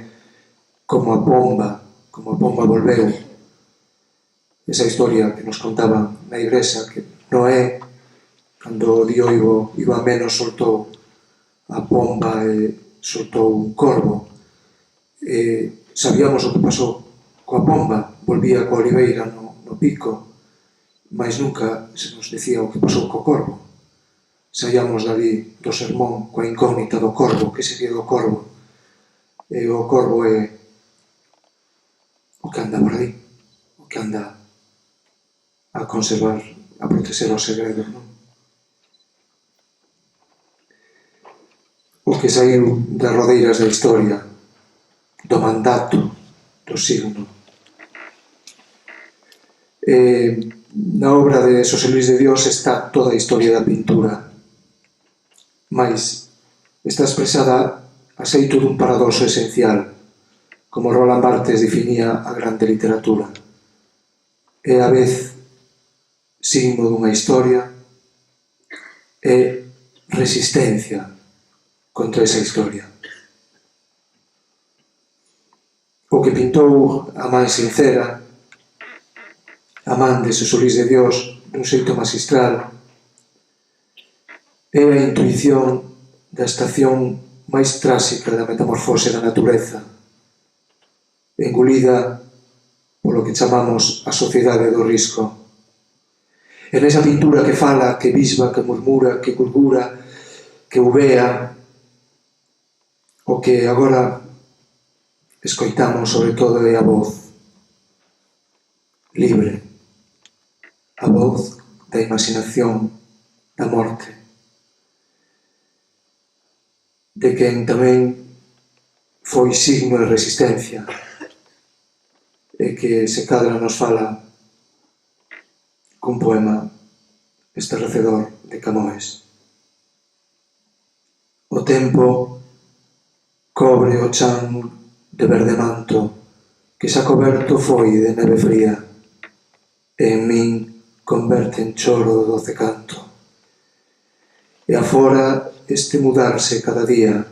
como a pomba volveu. Esa historia que nos contaban na igrexa, que Noé, cando o dioivo iba menos, soltou a pomba e soltou un corvo. Sabíamos o que pasou coa pomba, volvía coa oliveira no pico, mas nunca se nos decía o que pasou co corvo. Saíamos dali do sermón coa incógnita do corvo, que sería do corvo. E o corvo é o que anda por aí, o que anda a conservar, a proteger os segredos, non? O que saiu das rodeiras da historia, do mandato, do signo. Na obra de Xosé Luis de Dios está toda a historia da pintura, mais está expresada a xeito dun paradoxo esencial, como Roland Barthes definía a grande literatura. É a vez signo dunha historia e resistencia contra esa historia. O que pintou a man sincera, a man de Xosé Luis de Dios, dun xeito magistral, é a intuición da estación máis tráxica da metamorfose da natureza, engolida polo que chamamos a sociedade do risco. E nesa pintura que fala, que bisba, que murmura, que gurgura, que uvea, o que agora escoitamos sobre todo é a voz libre, a voz da imaginación, da morte, de quen tamén foi signo de resistencia e que se cadra nos fala cun poema estarrecedor de Camões. O tempo cobre o chan de verde manto que xa coberto foi de neve fría e en min converte en choro do doce canto. E afora este mudarse cada día,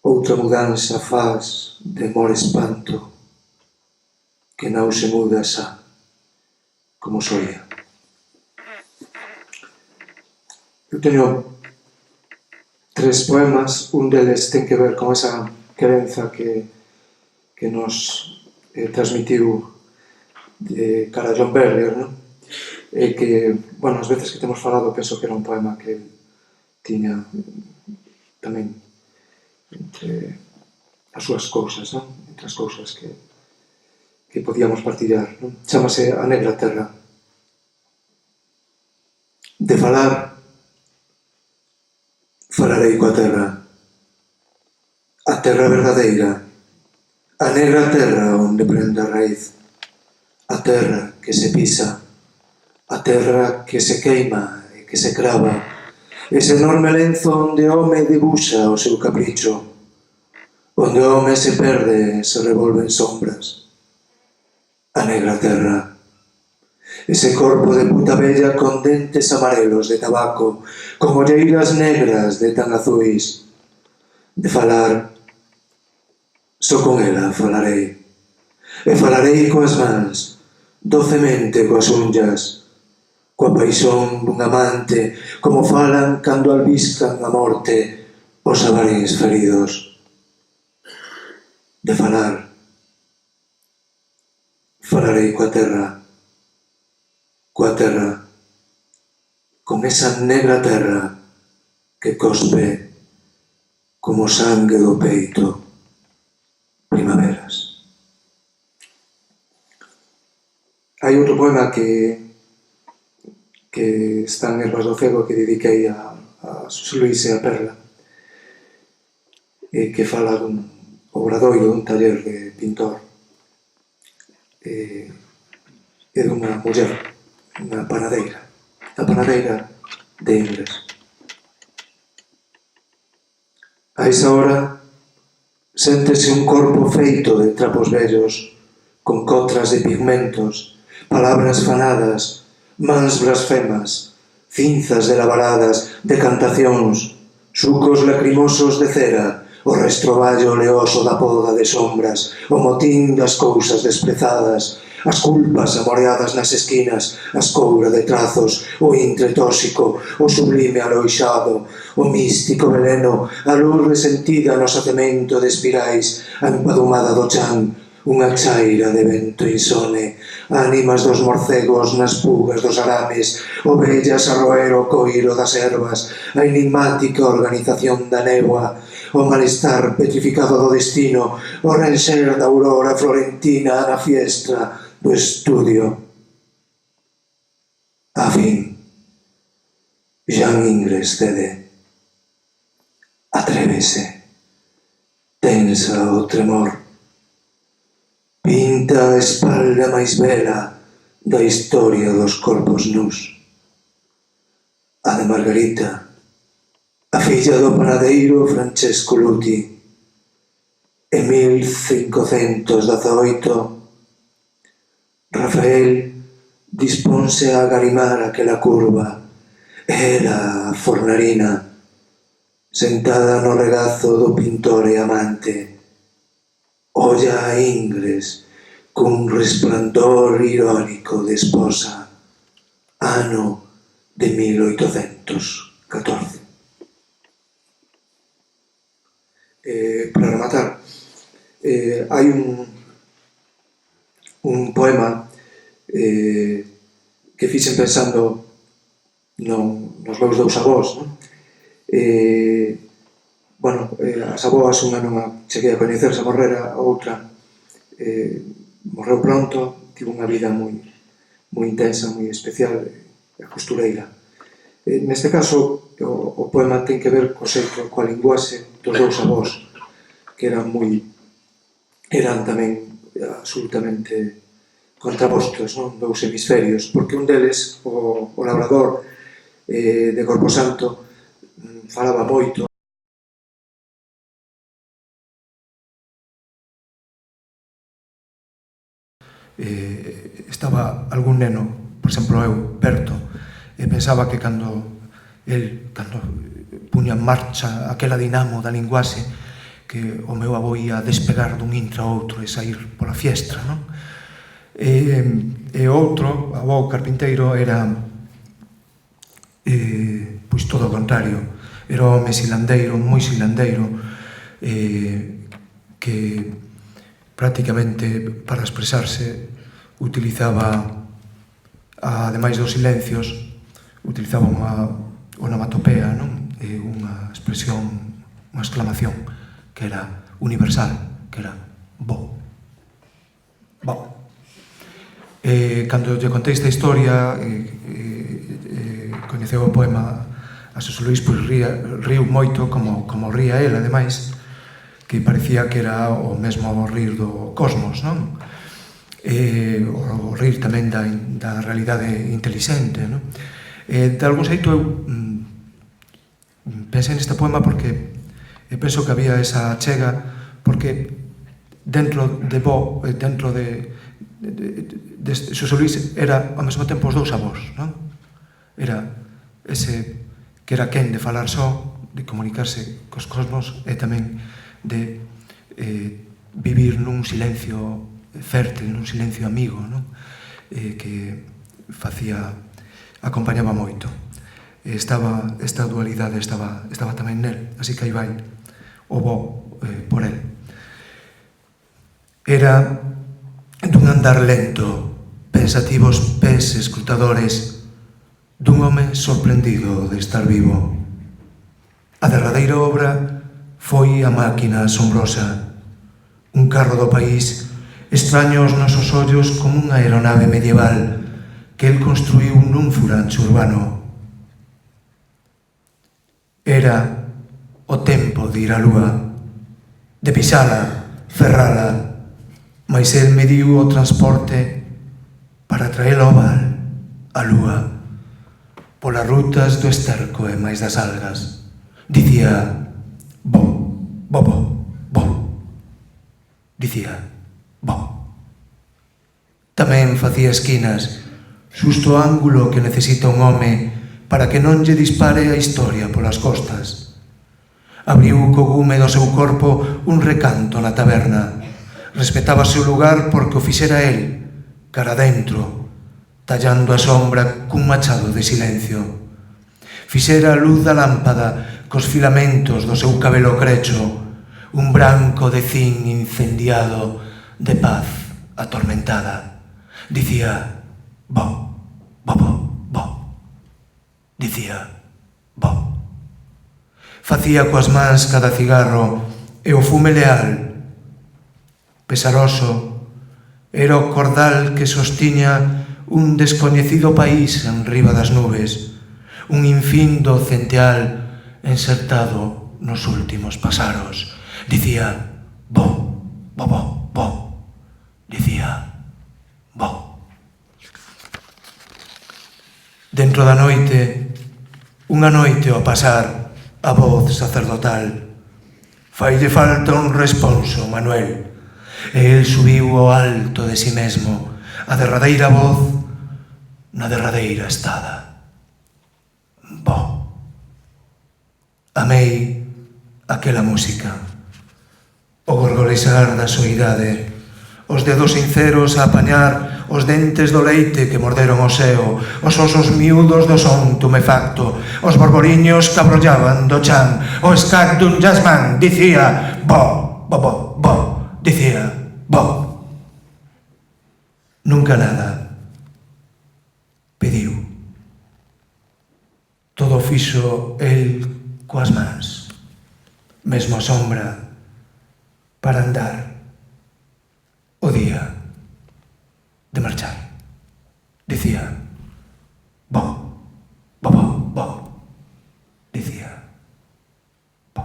outra mudanza faz de mor espanto que non se muda xa como soía. Eu teño 3 poemas, un deles ten que ver con esa querenza que nos transmitiu de cara a John Berger, non? E que, bueno, as veces que temos falado penso que era un poema que tiña tamén entre as súas cousas, non? Entre as cousas que podíamos partillar, non? Chámase A Negra Terra. De falar, falarei coa terra, a terra verdadeira, a negra terra onde prende a raíz, a terra que se pisa, a terra que se queima e que se crava, ese enorme lenzo onde o home debuxa o seu capricho, Onde o home se perde se revolven sombras. A negra terra. Ese corpo de puta bella con dentes amarelos de tabaco, con olleiras negras de tan azuis. De falar, só con ela falarei. E falarei coas mans, docemente coas unllas, coa paixón dun amante, como falan cando albiscan a morte os avarins feridos. De falar, falarei coa terra, con esa negra terra que cospe como sangue do peito primaveras. Hai outro poema que está en Herbas do Cego que dediquei a Xosé Luís e a Perla, que fala dun obradoiro, dun taller de pintor e dunha muller, unha panadeira, a panadeira de Ingres. A esa hora séntese un corpo feito de trapos vellos, con cotras de pigmentos, palabras fanadas, mans blasfemas, cinzas de labaradas, decantacións, sucos lacrimosos de cera, o restroballo oleoso da poda de sombras, o motín das cousas desprezadas, as culpas amoreadas nas esquinas, as coura de trazos, o intre tóxico, o sublime aloixado, o místico veleno, a luz resentida no sacemento de espirais, a empadumada do chan, unha chaira de vento insone, ánimas dos morcegos nas pugas dos arames, ovellas a roer o coiro das ervas, a enigmática organización da néboa, o malestar petrificado do destino, o renxer da aurora florentina na fiestra do estudio. A fin, Jean Ingres cede, atrévese, tensa o tremor, pinta a espalda máis bela da historia dos corpos nus. A de Margarita, a filla do panadeiro Francesco Luti. En 1518, Rafael disponse a agarimar aquela curva. Era a fornarina, sentada no regazo do pintor e amante. Olla a Ingres cun resplandor irónico de esposa. Ano de 1814. Para rematar, hai un poema que fixen pensando nos meus dous avós, non? As avós, unha non a cheguei a coñecer, se morrera, a outra morreu pronto, tivo unha vida moi intensa, moi especial, a costureira. Neste caso, o poema ten que ver coa linguaxe dos dous avós, que eran tamén absolutamente contrapostos, non? Dous hemisferios, porque un deles, o labrador de Corposanto, falaba moito. Estaba algún neno, por exemplo eu, perto, e pensaba que cando puña en marcha aquela dinamo da linguaxe, que o meu avó ia despegar dun intre a outro e sair pola fiestra, non? E outro, avó carpinteiro, era pois todo o contrario, era un home silandeiro, moi silandeiro, que prácticamente para expresarse utilizaba, ademais dos silencios, utilizaba unha onomatopea, non? Unha expresión, unha exclamación que era universal, que era bo. Bo. Cando lle contei esta historia, coñeceu o poema a Xosé Luís, pois riu moito, como ría el, ademais, que parecía que era o mesmo rir do cosmos, non? O rir tamén da realidade intelixente, non? De algún xeito eu pensei neste poema porque penso que había esa achega porque dentro de Bo, dentro de Xosé Luís, era ao mesmo tempo os dous avós, non? Era ese que era quen de falar só, de comunicarse cos cosmos e tamén de vivir nun silencio fértil, nun silencio amigo, non? Que acompañaba moito. Esta dualidade estaba tamén nel, así que aí vai o Bo por el. Era dun andar lento, pensativos pés escrutadores, dun home sorprendido de estar vivo. A derradeira obra foi a máquina asombrosa, un carro do país extraño aos nosos ollos como unha aeronave medieval que el construiu nun furancho urbano. Era o tempo de ir á lúa, de pisala, ferrala, mais el mediu o transporte para traer o val, a lúa, polas rutas do esterco e máis das algas. Dicía, bo, bo, bo, bo. Dicía, bo. Tamén facía esquinas, xusto o ángulo que necesita un home para que non lle dispare a historia polas costas. Abriu co gume do seu corpo un recanto na taberna. Respetábase o lugar porque o fixera el, cara dentro, tallando a sombra cun machado de silencio. Fixera a luz da lámpada cos filamentos do seu cabelo crecho, un branco de zinc incendiado de paz atormentada. Dicía, bo, bo, bo, bo. Dicía, bo. Facía coas mans cada cigarro e o fume leal. Pesaroso era o cordal que sostiña un descoñecido país enriba das nubes, un infindo centeal ensertado nos últimos pasaros. Dicía, bo, bo, bo, bo. Dicía, bo. Dentro da noite, unha noite ao pasar, a voz sacerdotal. Faille falta un responso, Manuel. E el subiu ao alto de si mesmo, a derradeira voz na derradeira estada. Bo. Amei aquela música, o gorgolexar da soidade, os dedos sinceros a apañar os dentes do leite que morderon o seo, os osos miúdos do son tumefacto, os borboriños que abrollaban do chan, o escac dun jazzman. Dicía, bo, bo, bo, bo. Dicía, bo. Nunca nada pediu. Todo fixo el coas mans, mesmo a sombra, para andar o día de marchar. Dicía, bo, bo, bo, bo. Dicía, bo.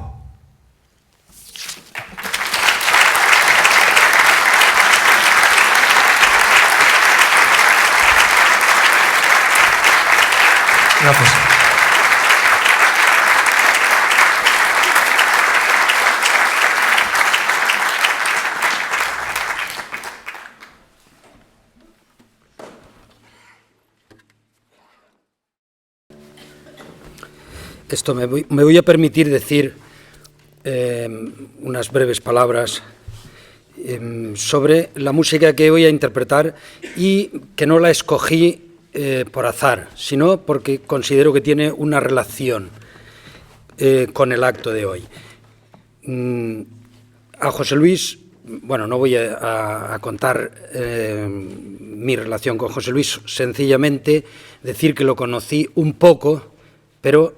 Gracias. Esto me voy a permitir decir unas breves palabras sobre la música que voy a interpretar y que no la escogí por azar, sino porque considero que tiene una relación con el acto de hoy. A José Luis, bueno, no voy a contar mi relación con José Luis, sencillamente decir que lo conocí un poco, pero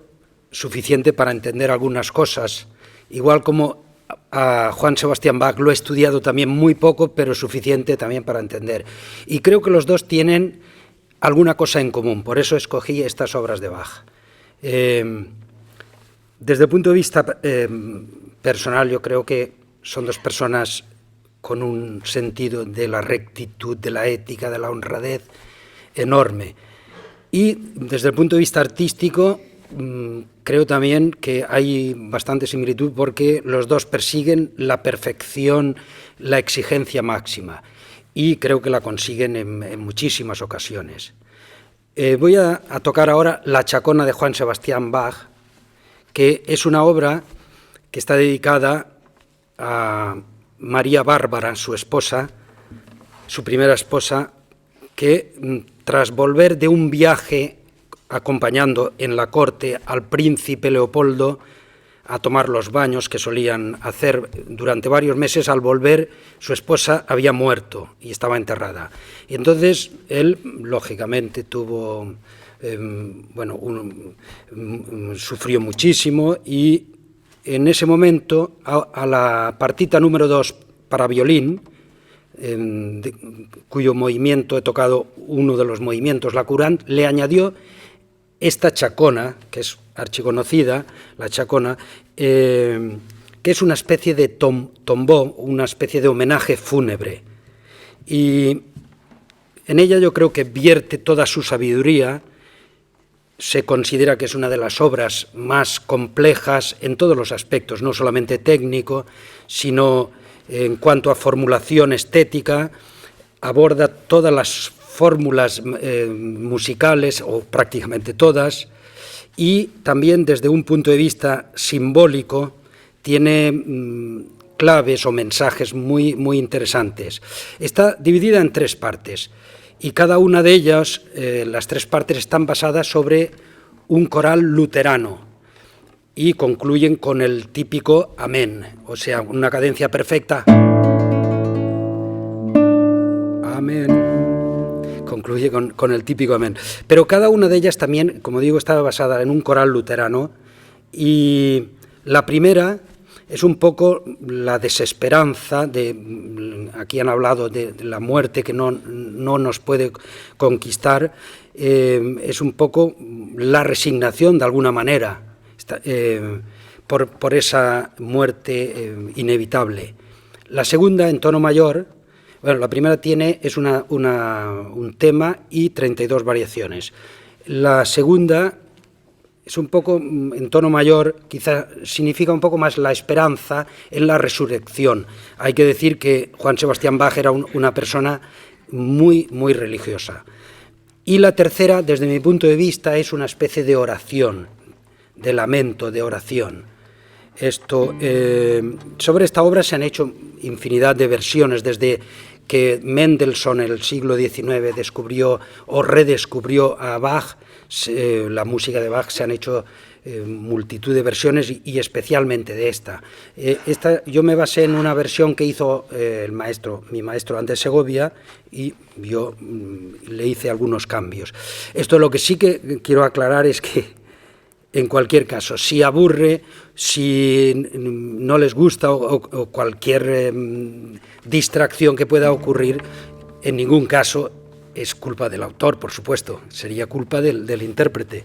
suficiente para entender algunas cosas, igual como a Juan Sebastián Bach lo he estudiado también muy poco, pero suficiente también para entender. Y creo que los dos tienen alguna cosa en común, por eso escogí estas obras de Bach. Desde el punto de vista personal, yo creo que son dos personas con un sentido de la rectitud, de la ética, de la honradez enorme. Y desde el punto de vista artístico, creo también que hay bastante similitud porque los dos persiguen la perfección, la exigencia máxima, y creo que la consiguen en muchísimas ocasiones. Voy a tocar ahora La Chacona de Juan Sebastián Bach, que es una obra que está dedicada a María Bárbara, su esposa, su primera esposa, que tras volver de un viaje acompañando en la corte al príncipe Leopoldo a tomar los baños que solían hacer durante varios meses, al volver su esposa había muerto y estaba enterrada. Y entonces él, lógicamente, tuvo, sufrió muchísimo, y en ese momento a la partita número 2 para violín, cuyo movimiento he tocado uno de los movimientos, la Courante, le añadió esta chacona, que es archiconocida, la chacona, que es una especie de tombó, una especie de homenaje fúnebre. Y en ella yo creo que vierte toda su sabiduría. Se considera que es una de las obras más complejas en todos los aspectos, no solamente técnico, sino en cuanto a formulación estética. Aborda todas las fórmulas musicales, o prácticamente todas, y también desde un punto de vista simbólico tiene claves o mensajes muy, muy interesantes. Está dividida en 3 partes, y cada una de ellas, las 3 partes, están basadas sobre un coral luterano y concluyen con el típico amén, o sea, una cadencia perfecta. Amén. Concluye con el típico amén. Pero cada una de ellas también, como digo, estaba basada en un coral luterano, y la primera es un poco la desesperanza aquí han hablado de la muerte que no nos puede conquistar, es un poco la resignación de alguna manera por esa muerte inevitable. La segunda, en tono mayor, bueno, la primera es un tema y 32 variaciones. La segunda es un poco en tono mayor, quizá significa un poco más la esperanza en la resurrección. Hay que decir que Juan Sebastián Bach era una persona muy, muy religiosa. Y la tercera, desde mi punto de vista, es una especie de oración, de lamento, de oración. Sobre esta obra se han hecho infinidad de versiones, desde que Mendelssohn en el siglo XIX descubrió o redescubrió a Bach, la música de Bach, se han hecho multitud de versiones, y especialmente de esta. Yo me basé en una versión que hizo mi maestro Andrés Segovia, y yo le hice algunos cambios. Esto, lo que sí que quiero aclarar es que, en cualquier caso, si aburre, si no les gusta o cualquier distracción que pueda ocurrir, en ningún caso es culpa del autor, por supuesto, sería culpa del intérprete.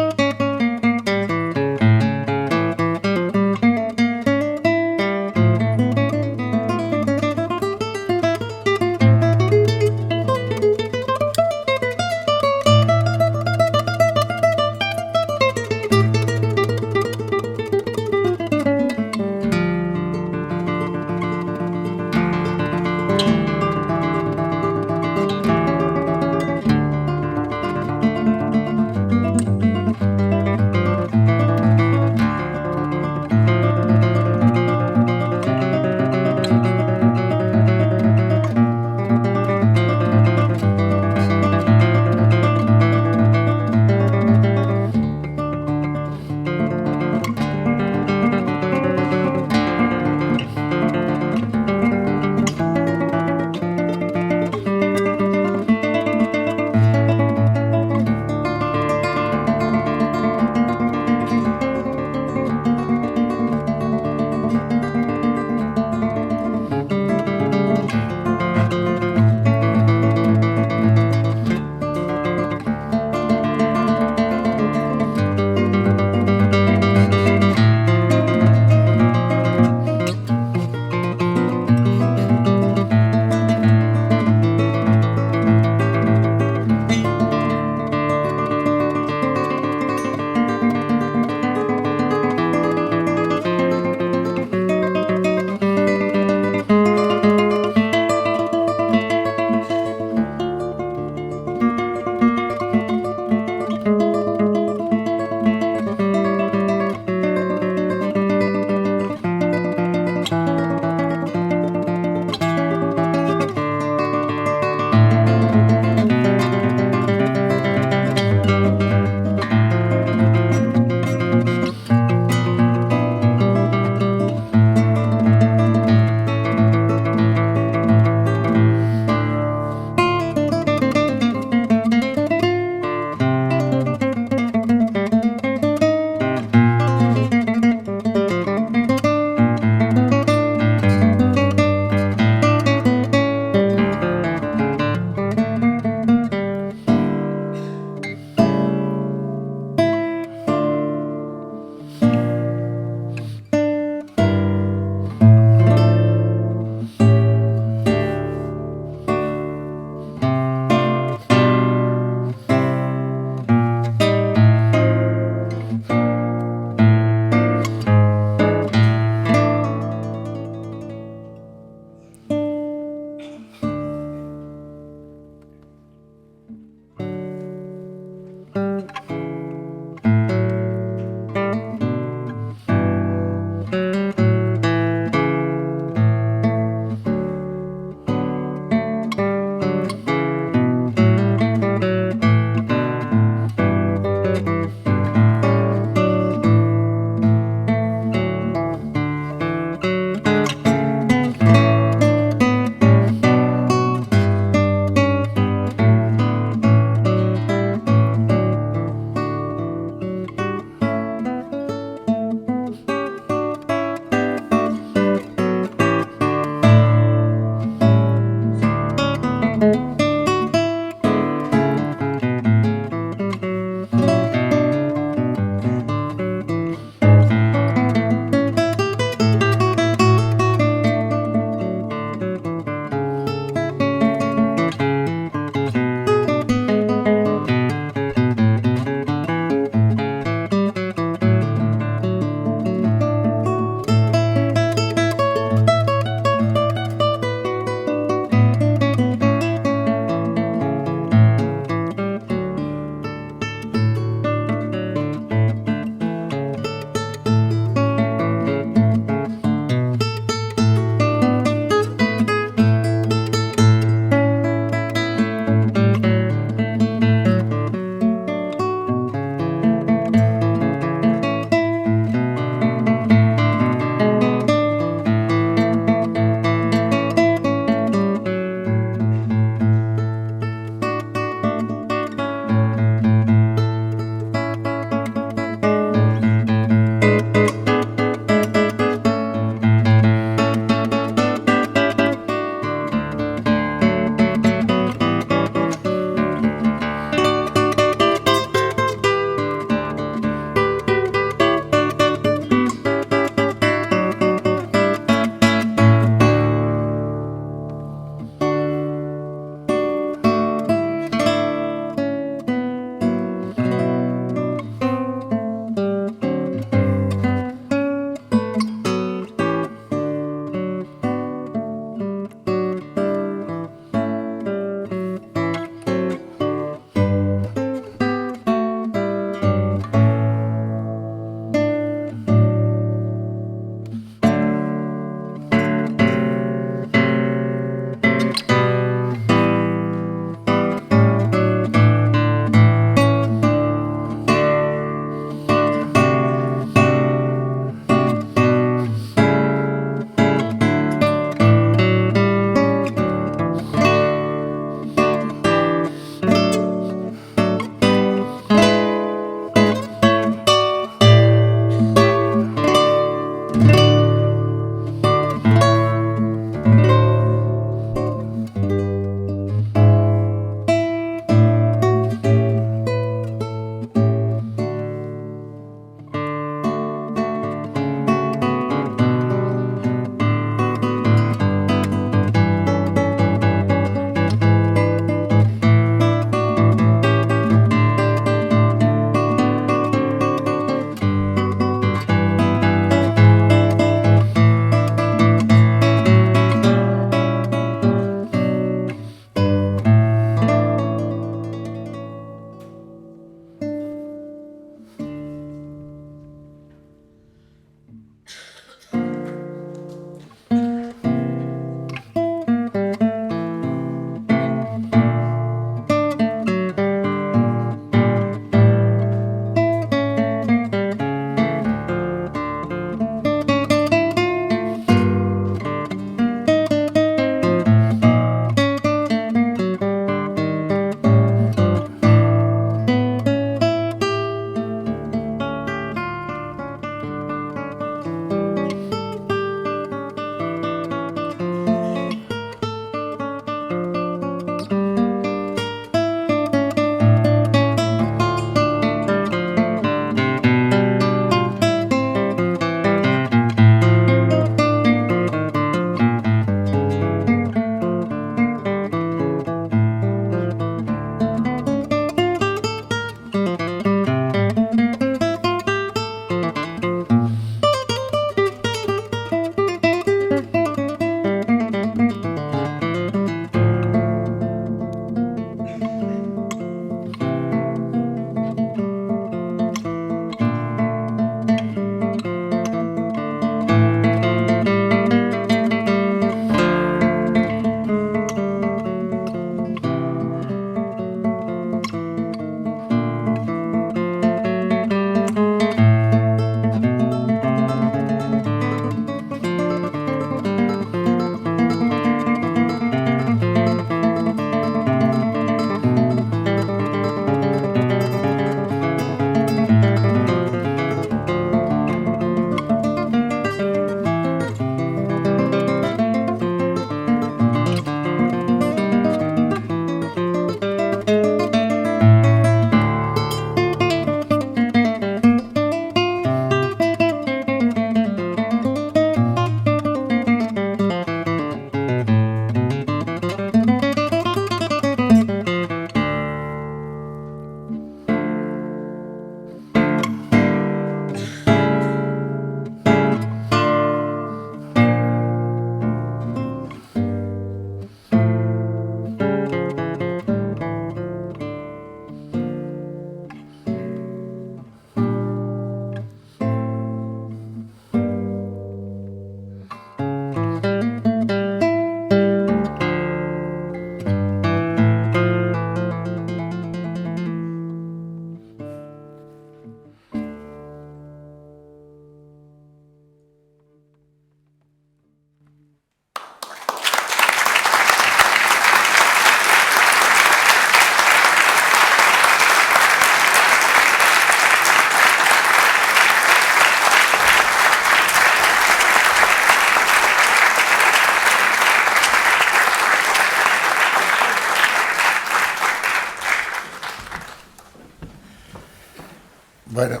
Bueno,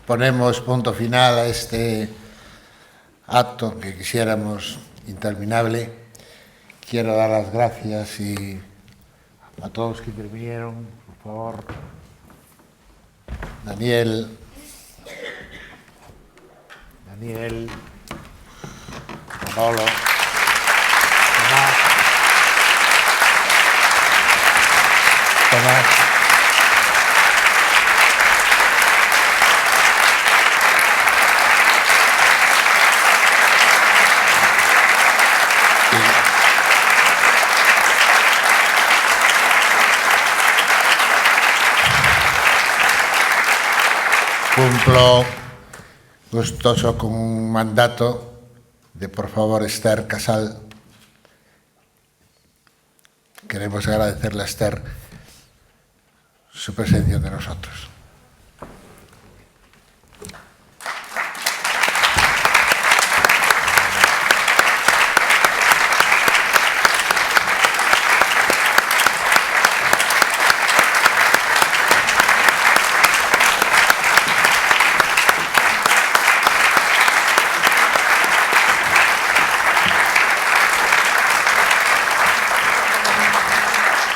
ponemos punto final a este acto que quisiéramos interminable. Quiero dar las gracias a todos que intervinieron, por favor. Daniel, Manolo, Tomás. Cumplo gustoso con un mandato de, por favor, Esther Casal. Queremos agradecerle a Esther su presencia entre nosotros.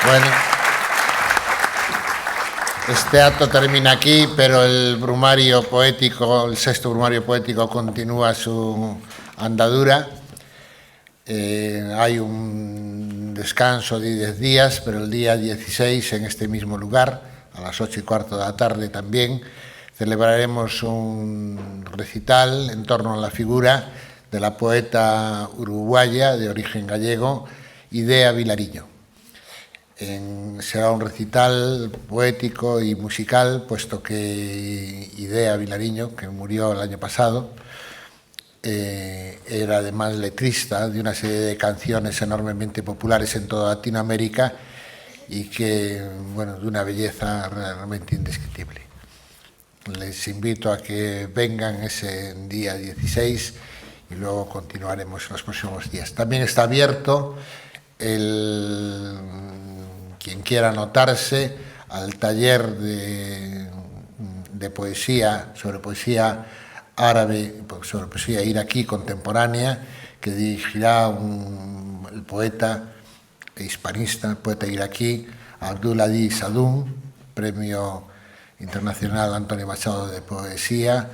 Bueno, este acto termina aquí, pero el brumario poético, el sexto brumario poético, continúa su andadura. Hay un descanso de 10 días, pero el día 16, en este mismo lugar, a las 8:15 de la tarde también, celebraremos un recital en torno a la figura de la poeta uruguaya de origen gallego, Idea Vilariño. Será un recital poético y musical, puesto que Idea Vilariño, que murió el año pasado, era además letrista de una serie de canciones enormemente populares en toda Latinoamérica y que, bueno, de una belleza realmente indescriptible. Les invito a que vengan ese día 16 y luego continuaremos en los próximos días. También está abierto quien quiera anotarse al taller de poesía, sobre poesía árabe, sobre poesía iraquí contemporánea, que dirigirá el poeta hispanista, poeta iraquí, Abdulhadi Sadoun, Premio Internacional Antonio Machado de Poesía,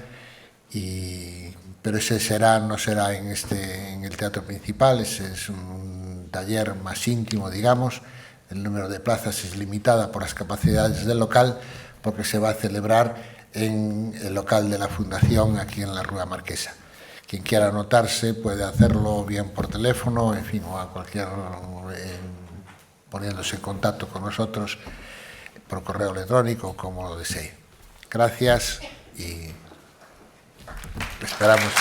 pero ese no será en el teatro principal, ese es un taller más íntimo, digamos. El número de plazas es limitada por las capacidades del local, porque se va a celebrar en el local de la Fundación, aquí en la Rúa Marquesa. Quien quiera anotarse puede hacerlo bien por teléfono, en fin, o a poniéndose en contacto con nosotros por correo electrónico, como lo desee. Gracias y esperamos.